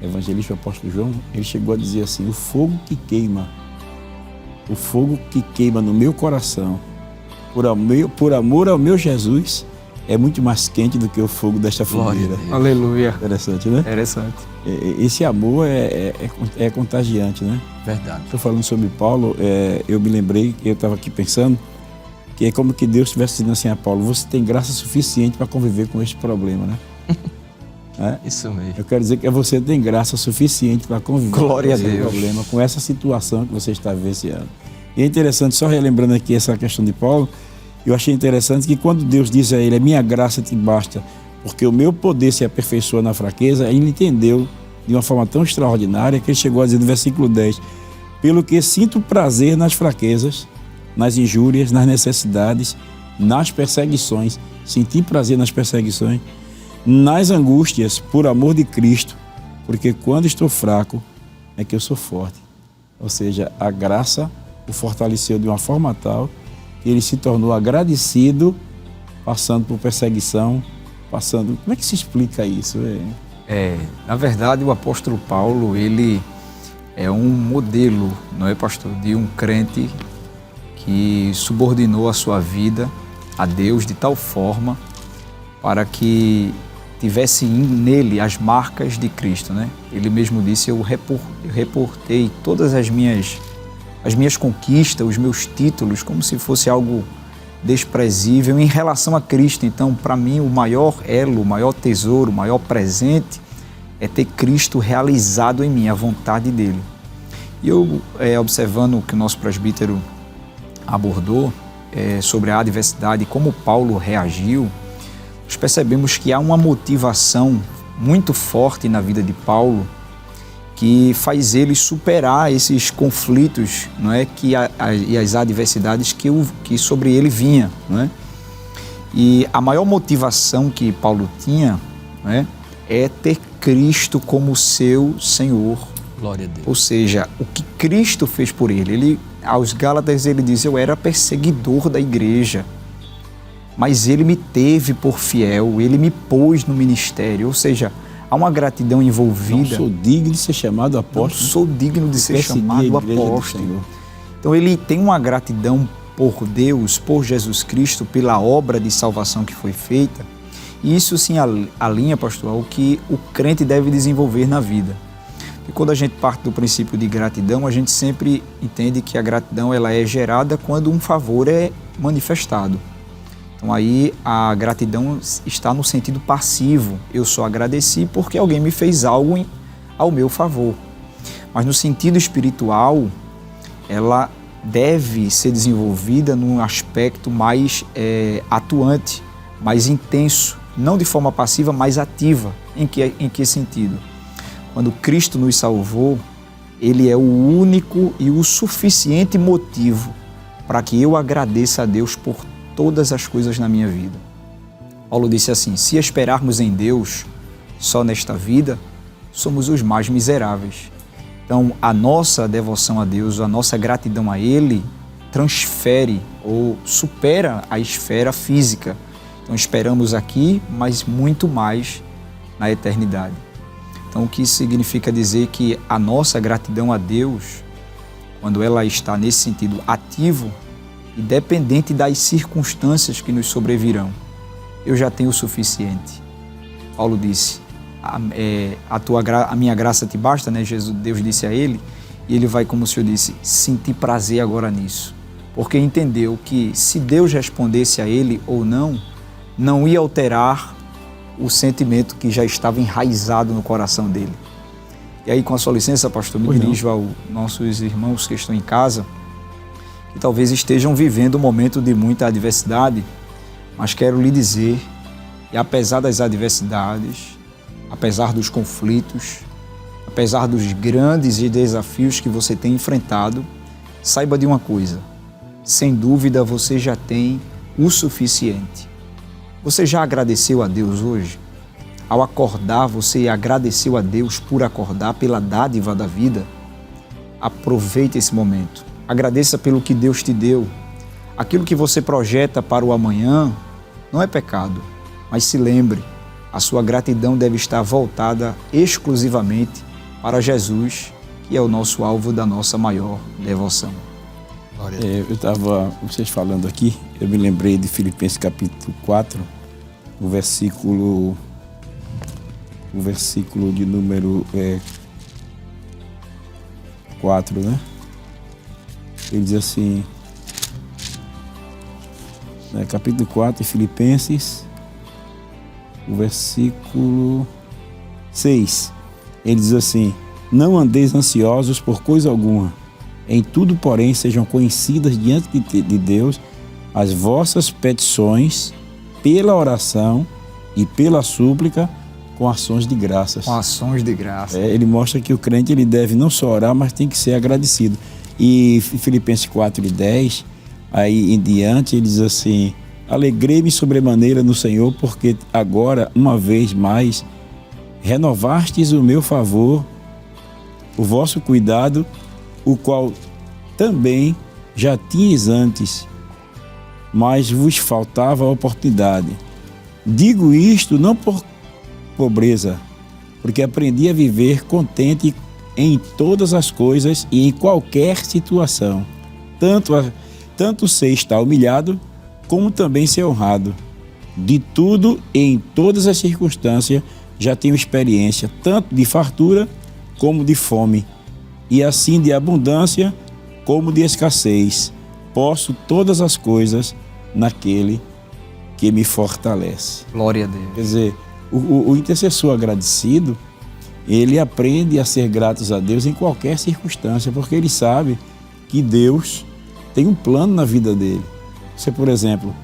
[SPEAKER 1] evangelista, o apóstolo João, ele chegou a dizer assim, o fogo que queima no meu coração, por amor ao meu Jesus, é muito mais quente do que o fogo desta fogueira.
[SPEAKER 3] Aleluia.
[SPEAKER 1] Interessante, né?
[SPEAKER 3] Interessante.
[SPEAKER 1] Esse amor é contagiante, né?
[SPEAKER 2] Verdade.
[SPEAKER 1] Estou falando sobre Paulo, eu me lembrei, eu estava aqui pensando, que é como que Deus estivesse dizendo assim a Paulo, você tem graça suficiente para conviver com este problema, né?
[SPEAKER 2] Isso mesmo.
[SPEAKER 1] Eu quero dizer que você tem graça suficiente para conviver com esse problema, com essa situação que você está vivenciando. E é interessante, só relembrando aqui essa questão de Paulo, eu achei interessante que quando Deus diz a ele, a minha graça te basta, porque o meu poder se aperfeiçoa na fraqueza, ele entendeu de uma forma tão extraordinária que ele chegou a dizer no versículo 10, pelo que sinto prazer nas fraquezas, nas injúrias, nas necessidades, nas perseguições, senti prazer nas perseguições, nas angústias, por amor de Cristo, porque quando estou fraco é que eu sou forte. Ou seja, a graça o fortaleceu de uma forma tal que ele se tornou agradecido, passando por perseguição, passando... Como é que se explica isso?
[SPEAKER 3] Na verdade, o apóstolo Paulo, ele é um modelo, não é, pastor, de um crente que subordinou a sua vida a Deus de tal forma para que tivesse nele as marcas de Cristo, né? Ele mesmo disse, eu reportei todas as minhas conquistas, os meus títulos, como se fosse algo desprezível em relação a Cristo. Então, para mim, o maior elo, o maior tesouro, o maior presente é ter Cristo realizado em mim, a vontade dele. E eu, observando o que o nosso presbítero abordou sobre a adversidade, como Paulo reagiu, nós percebemos que há uma motivação muito forte na vida de Paulo que faz ele superar esses conflitos, não é, e as adversidades que sobre ele vinha, não é? E a maior motivação que Paulo tinha, não é ter Cristo como seu Senhor.
[SPEAKER 2] Glória a Deus.
[SPEAKER 3] Ou seja, o que Cristo fez por ele. Aos Gálatas ele diz, eu era perseguidor da igreja, mas ele me teve por fiel, ele me pôs no ministério. Ou seja, há uma gratidão envolvida.
[SPEAKER 1] Não sou digno de ser chamado apóstolo.
[SPEAKER 3] Não sou digno de ser chamado apóstolo. Então ele tem uma gratidão por Deus, por Jesus Cristo, pela obra de salvação que foi feita. E isso sim alinha, pastor, o que o crente deve desenvolver na vida. E quando a gente parte do princípio de gratidão, a gente sempre entende que a gratidão ela é gerada quando um favor é manifestado. Então aí a gratidão está no sentido passivo. Eu só agradeci porque alguém me fez algo ao meu favor. Mas no sentido espiritual, ela deve ser desenvolvida num aspecto mais atuante, mais intenso, não de forma passiva, mas ativa. Em que sentido? Quando Cristo nos salvou, Ele é o único e o suficiente motivo para que eu agradeça a Deus por todas as coisas na minha vida. Paulo disse assim, se esperarmos em Deus só nesta vida, somos os mais miseráveis. Então, a nossa devoção a Deus, a nossa gratidão a Ele, transfere ou supera a esfera física. Então, esperamos aqui, mas muito mais na eternidade. Então, o que isso significa dizer que a nossa gratidão a Deus, quando ela está nesse sentido ativo, independente das circunstâncias que nos sobrevirão, eu já tenho o suficiente. Paulo disse, a minha graça te basta, né? Deus disse a ele, e ele vai, como o Senhor disse, sentir prazer agora nisso. Porque entendeu que se Deus respondesse a ele ou não, não ia alterar o sentimento que já estava enraizado no coração dele. E aí, com a sua licença, pastor, me dirijo aos nossos irmãos que estão em casa, que talvez estejam vivendo um momento de muita adversidade, mas quero lhe dizer que apesar das adversidades, apesar dos conflitos, apesar dos grandes desafios que você tem enfrentado, saiba de uma coisa, sem dúvida você já tem o suficiente. Você já agradeceu a Deus hoje? Ao acordar, você agradeceu a Deus por acordar, pela dádiva da vida? Aproveite esse momento. Agradeça pelo que Deus te deu. Aquilo que você projeta para o amanhã não é pecado, mas se lembre, a sua gratidão deve estar voltada exclusivamente para Jesus, que é o nosso alvo da nossa maior devoção.
[SPEAKER 1] Eu estava, vocês falando aqui, eu me lembrei de Filipenses capítulo 4, o versículo de número 4, né? Ele diz assim, capítulo 4 de Filipenses, o versículo 6, ele diz assim, não andeis ansiosos por coisa alguma, em tudo, porém, sejam conhecidas diante de Deus as vossas petições pela oração e pela súplica com ações de graças.
[SPEAKER 3] Com ações de graça.
[SPEAKER 1] Ele mostra que o crente ele deve não só orar, mas tem que ser agradecido. E Filipenses 4:10, aí em diante, ele diz assim: alegrei-me sobremaneira no Senhor, porque agora, uma vez mais, renovastes o meu favor, o vosso cuidado, o qual também já tinhas antes, mas vos faltava a oportunidade. Digo isto não por pobreza, porque aprendi a viver contente em todas as coisas e em qualquer situação. Tanto sei estar humilhado, como também ser honrado. De tudo e em todas as circunstâncias já tenho experiência, tanto de fartura como de fome, e assim de abundância como de escassez. Posso todas as coisas naquele que me fortalece.
[SPEAKER 3] Glória a Deus.
[SPEAKER 1] Quer dizer, o intercessor agradecido, ele aprende a ser grato a Deus em qualquer circunstância, porque ele sabe que Deus tem um plano na vida dele. Você, por exemplo,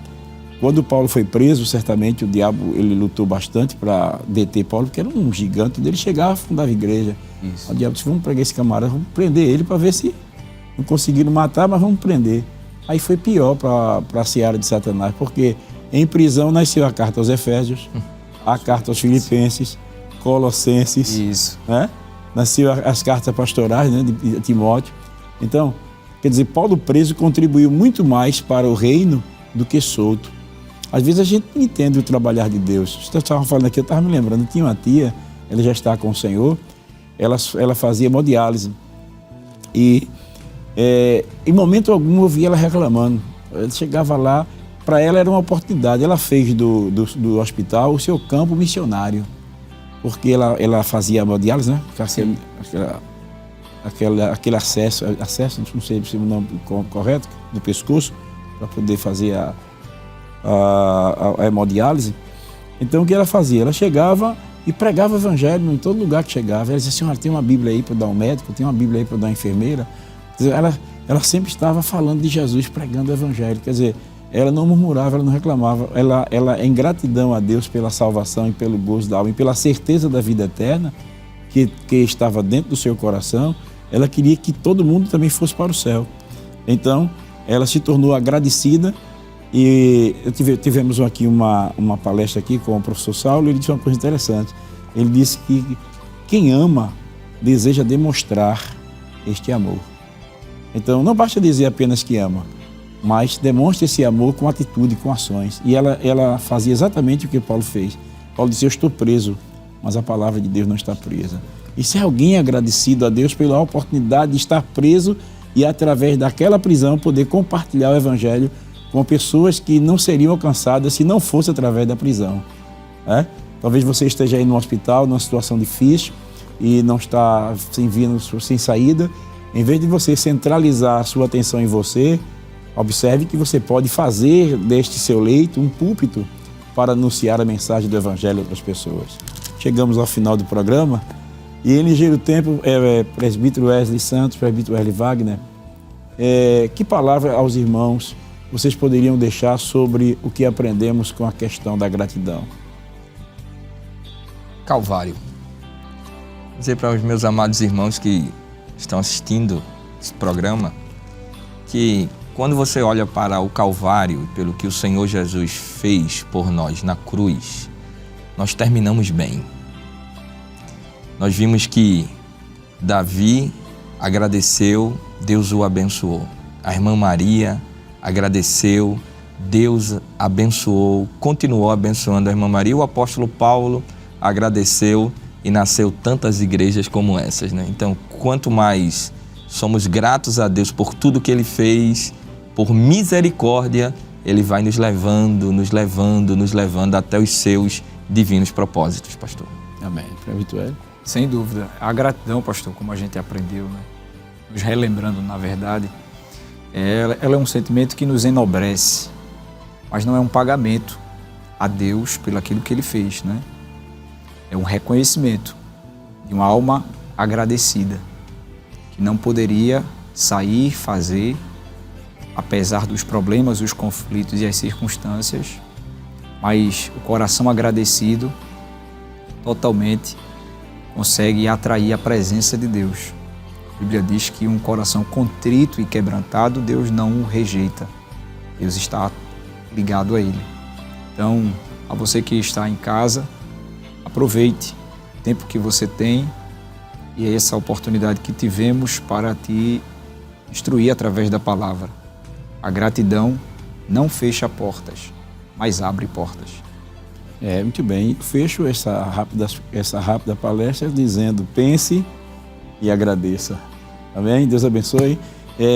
[SPEAKER 1] quando Paulo foi preso, certamente o diabo ele lutou bastante para deter Paulo, porque era um gigante dele, chegava, fundava igreja.
[SPEAKER 3] Isso.
[SPEAKER 1] O diabo disse: vamos pegar esse camarada, vamos prender ele para ver se não conseguiram matar, mas vamos prender. Aí foi pior para a seara de Satanás, porque em prisão nasceu a carta aos Efésios, a carta aos Filipenses, Colossenses,
[SPEAKER 3] Isso.
[SPEAKER 1] né? Nasceu as cartas pastorais, né, de Timóteo. Então, quer dizer, Paulo preso contribuiu muito mais para o reino do que solto. Às vezes a gente não entende o trabalhar de Deus. Você estava falando aqui, eu estava me lembrando, tinha uma tia, ela já está com o Senhor, ela fazia hemodiálise. E em momento algum eu via ela reclamando. Ela chegava lá, para ela era uma oportunidade. Ela fez do hospital o seu campo missionário, porque ela fazia hemodiálise, né? Aquele acesso, não sei se é o nome correto, do pescoço, para poder fazer a hemodiálise. Então o que ela fazia? Ela chegava e pregava o evangelho em todo lugar que chegava. Ela dizia: senhora, tem uma Bíblia aí para dar um médico, tem uma Bíblia aí para dar uma enfermeira. Ela sempre estava falando de Jesus, pregando o evangelho. Quer dizer, ela não murmurava, ela não reclamava. Ela, em gratidão a Deus pela salvação e pelo gozo da alma e pela certeza da vida eterna que estava dentro do seu coração, ela queria que todo mundo também fosse para o céu. Então, ela se tornou agradecida. E tivemos aqui uma palestra aqui com o professor Saulo, e ele disse uma coisa interessante. Ele disse que quem ama deseja demonstrar este amor. Então, não basta dizer apenas que ama, mas demonstre esse amor com atitude, com ações. E ela fazia exatamente o que Paulo fez. Paulo disse: eu estou preso, mas a palavra de Deus não está presa. E se alguém é agradecido a Deus pela oportunidade de estar preso e, através daquela prisão, poder compartilhar o evangelho com pessoas que não seriam alcançadas se não fosse através da prisão. Talvez você esteja aí no hospital, numa situação difícil, e não está sem saída. Em vez de você centralizar a sua atenção em você, observe que você pode fazer deste seu leito um púlpito para anunciar a mensagem do evangelho a outras pessoas. Chegamos ao final do programa, e em ligeiro tempo, presbítero Wesley Santos, presbítero Wesley Wagner, que palavra aos irmãos vocês poderiam deixar sobre o que aprendemos com a questão da gratidão?
[SPEAKER 2] Calvário. Vou dizer para os meus amados irmãos que estão assistindo esse programa que quando você olha para o Calvário, pelo que o Senhor Jesus fez por nós na cruz, nós terminamos bem. Nós vimos que Davi agradeceu, Deus o abençoou. A irmã Maria agradeceu, Deus abençoou, continuou abençoando a irmã Maria. O apóstolo Paulo agradeceu e nasceu tantas igrejas como essas, né? Então, quanto mais somos gratos a Deus por tudo que Ele fez, por misericórdia, Ele vai nos levando até os seus divinos propósitos, pastor.
[SPEAKER 1] Amém. Presbítero.
[SPEAKER 3] Sem dúvida. A gratidão, pastor, como a gente aprendeu, né? Nos relembrando, na verdade, ela é um sentimento que nos enobrece, mas não é um pagamento a Deus pelo aquilo que Ele fez, né? É um reconhecimento de uma alma agradecida, que não poderia sair, fazer, apesar dos problemas, os conflitos e as circunstâncias, mas o coração agradecido totalmente consegue atrair a presença de Deus. A Bíblia diz que um coração contrito e quebrantado, Deus não o rejeita. Deus está ligado a ele. Então, a você que está em casa, aproveite o tempo que você tem e essa oportunidade que tivemos para te instruir através da palavra. A gratidão não fecha portas, mas abre portas.
[SPEAKER 1] Muito bem. Fecho essa rápida palestra dizendo: pense e agradeça. Amém? Deus abençoe.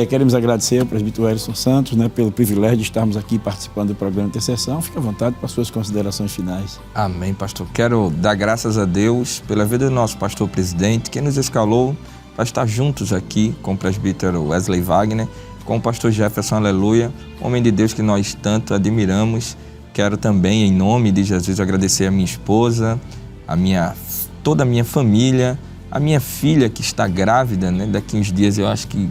[SPEAKER 1] Queremos agradecer ao presbítero Wellington Santos, pelo privilégio de estarmos aqui participando do programa Intercessão. Fique à vontade para as suas considerações finais.
[SPEAKER 2] Amém, pastor. Quero dar graças a Deus pela vida do nosso pastor presidente, que nos escalou para estar juntos aqui com o presbítero Wesley Wagner, com o pastor Jefferson Aleluia, homem de Deus que nós tanto admiramos. Quero também, em nome de Jesus, agradecer a minha esposa, toda a minha família, a minha filha que está grávida, Daqui uns dias eu acho que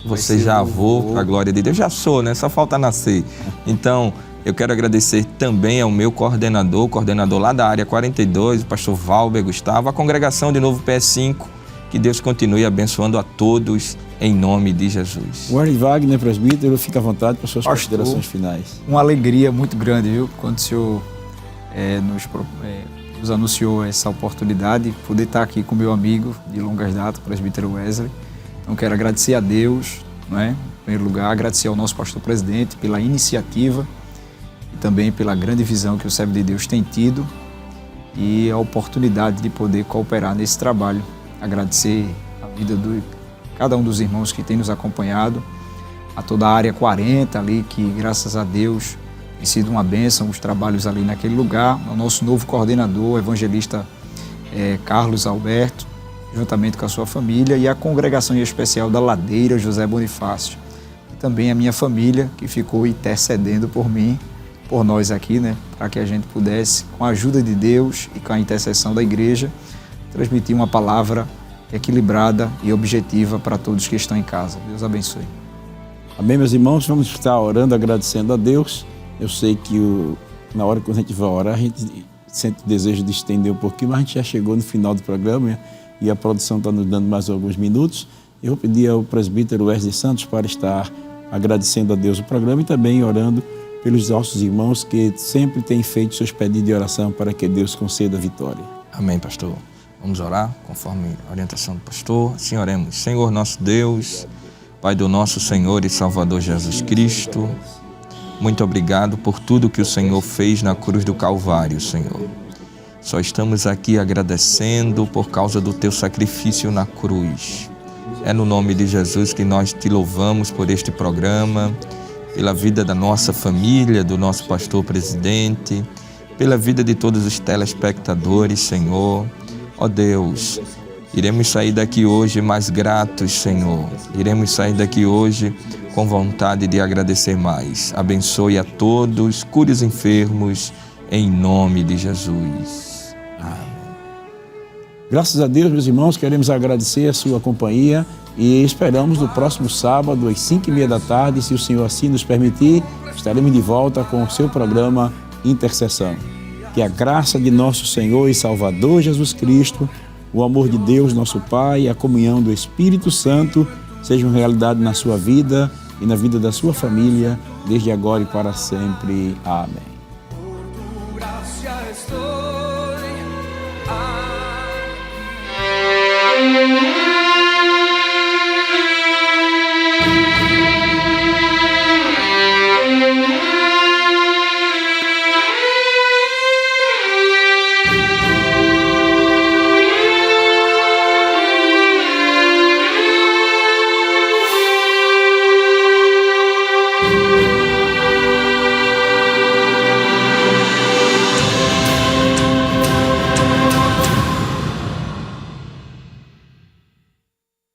[SPEAKER 2] você já avô, para a glória de Deus. Já sou, Só falta nascer. Então, eu quero agradecer também ao meu coordenador lá da área 42, o pastor Valber Gustavo, a congregação de Novo PS5, que Deus continue abençoando a todos, em nome de Jesus.
[SPEAKER 1] Wesley Wagner, presbítero, fica à vontade para as suas considerações finais.
[SPEAKER 3] Uma alegria muito grande, viu? Quando o senhor nos anunciou essa oportunidade de poder estar aqui com meu amigo de longas datas, o presbítero Wesley. Então, quero agradecer a Deus, em primeiro lugar, agradecer ao nosso pastor presidente pela iniciativa e também pela grande visão que o servo de Deus tem tido e a oportunidade de poder cooperar nesse trabalho. Agradecer a vida de cada um dos irmãos que tem nos acompanhado, a toda a área 40 ali, que graças a Deus tem sido uma bênção os trabalhos ali naquele lugar, ao nosso novo coordenador, o evangelista Carlos Alberto, juntamente com a sua família, e a congregação em especial da Ladeira, José Bonifácio. E também a minha família, que ficou intercedendo por mim, por nós aqui, para que a gente pudesse, com a ajuda de Deus e com a intercessão da igreja, transmitir uma palavra equilibrada e objetiva para todos que estão em casa. Deus abençoe.
[SPEAKER 1] Amém, meus irmãos? Vamos estar orando, agradecendo a Deus. Eu sei que na hora que a gente vai orar, a gente sente o desejo de estender um pouquinho, mas a gente já chegou no final do programa e a produção está nos dando mais alguns minutos. Eu vou pedir ao presbítero Wesley Santos para estar agradecendo a Deus o programa e também orando pelos nossos irmãos que sempre têm feito seus pedidos de oração para que Deus conceda a vitória.
[SPEAKER 2] Amém, pastor. Vamos orar conforme a orientação do pastor. Assim oremos. Senhor nosso Deus, Pai do nosso Senhor e Salvador Jesus Cristo, muito obrigado por tudo que o Senhor fez na cruz do Calvário, Senhor. Só estamos aqui agradecendo por causa do teu sacrifício na cruz. É no nome de Jesus que nós te louvamos por este programa, pela vida da nossa família, do nosso pastor presidente, pela vida de todos os telespectadores, Senhor. Ó Deus, iremos sair daqui hoje mais gratos, Senhor. Iremos sair daqui hoje com vontade de agradecer mais. Abençoe a todos, cure os enfermos, em nome de Jesus. Amém.
[SPEAKER 1] Graças a Deus, meus irmãos, queremos agradecer a sua companhia e esperamos no próximo sábado, às 5h30 da tarde, se o Senhor assim nos permitir, estaremos de volta com o seu programa Intercessão. Que a graça de nosso Senhor e Salvador Jesus Cristo, o amor de Deus, nosso Pai, e a comunhão do Espírito Santo sejam realidade na sua vida e na vida da sua família, desde agora e para sempre. Amém.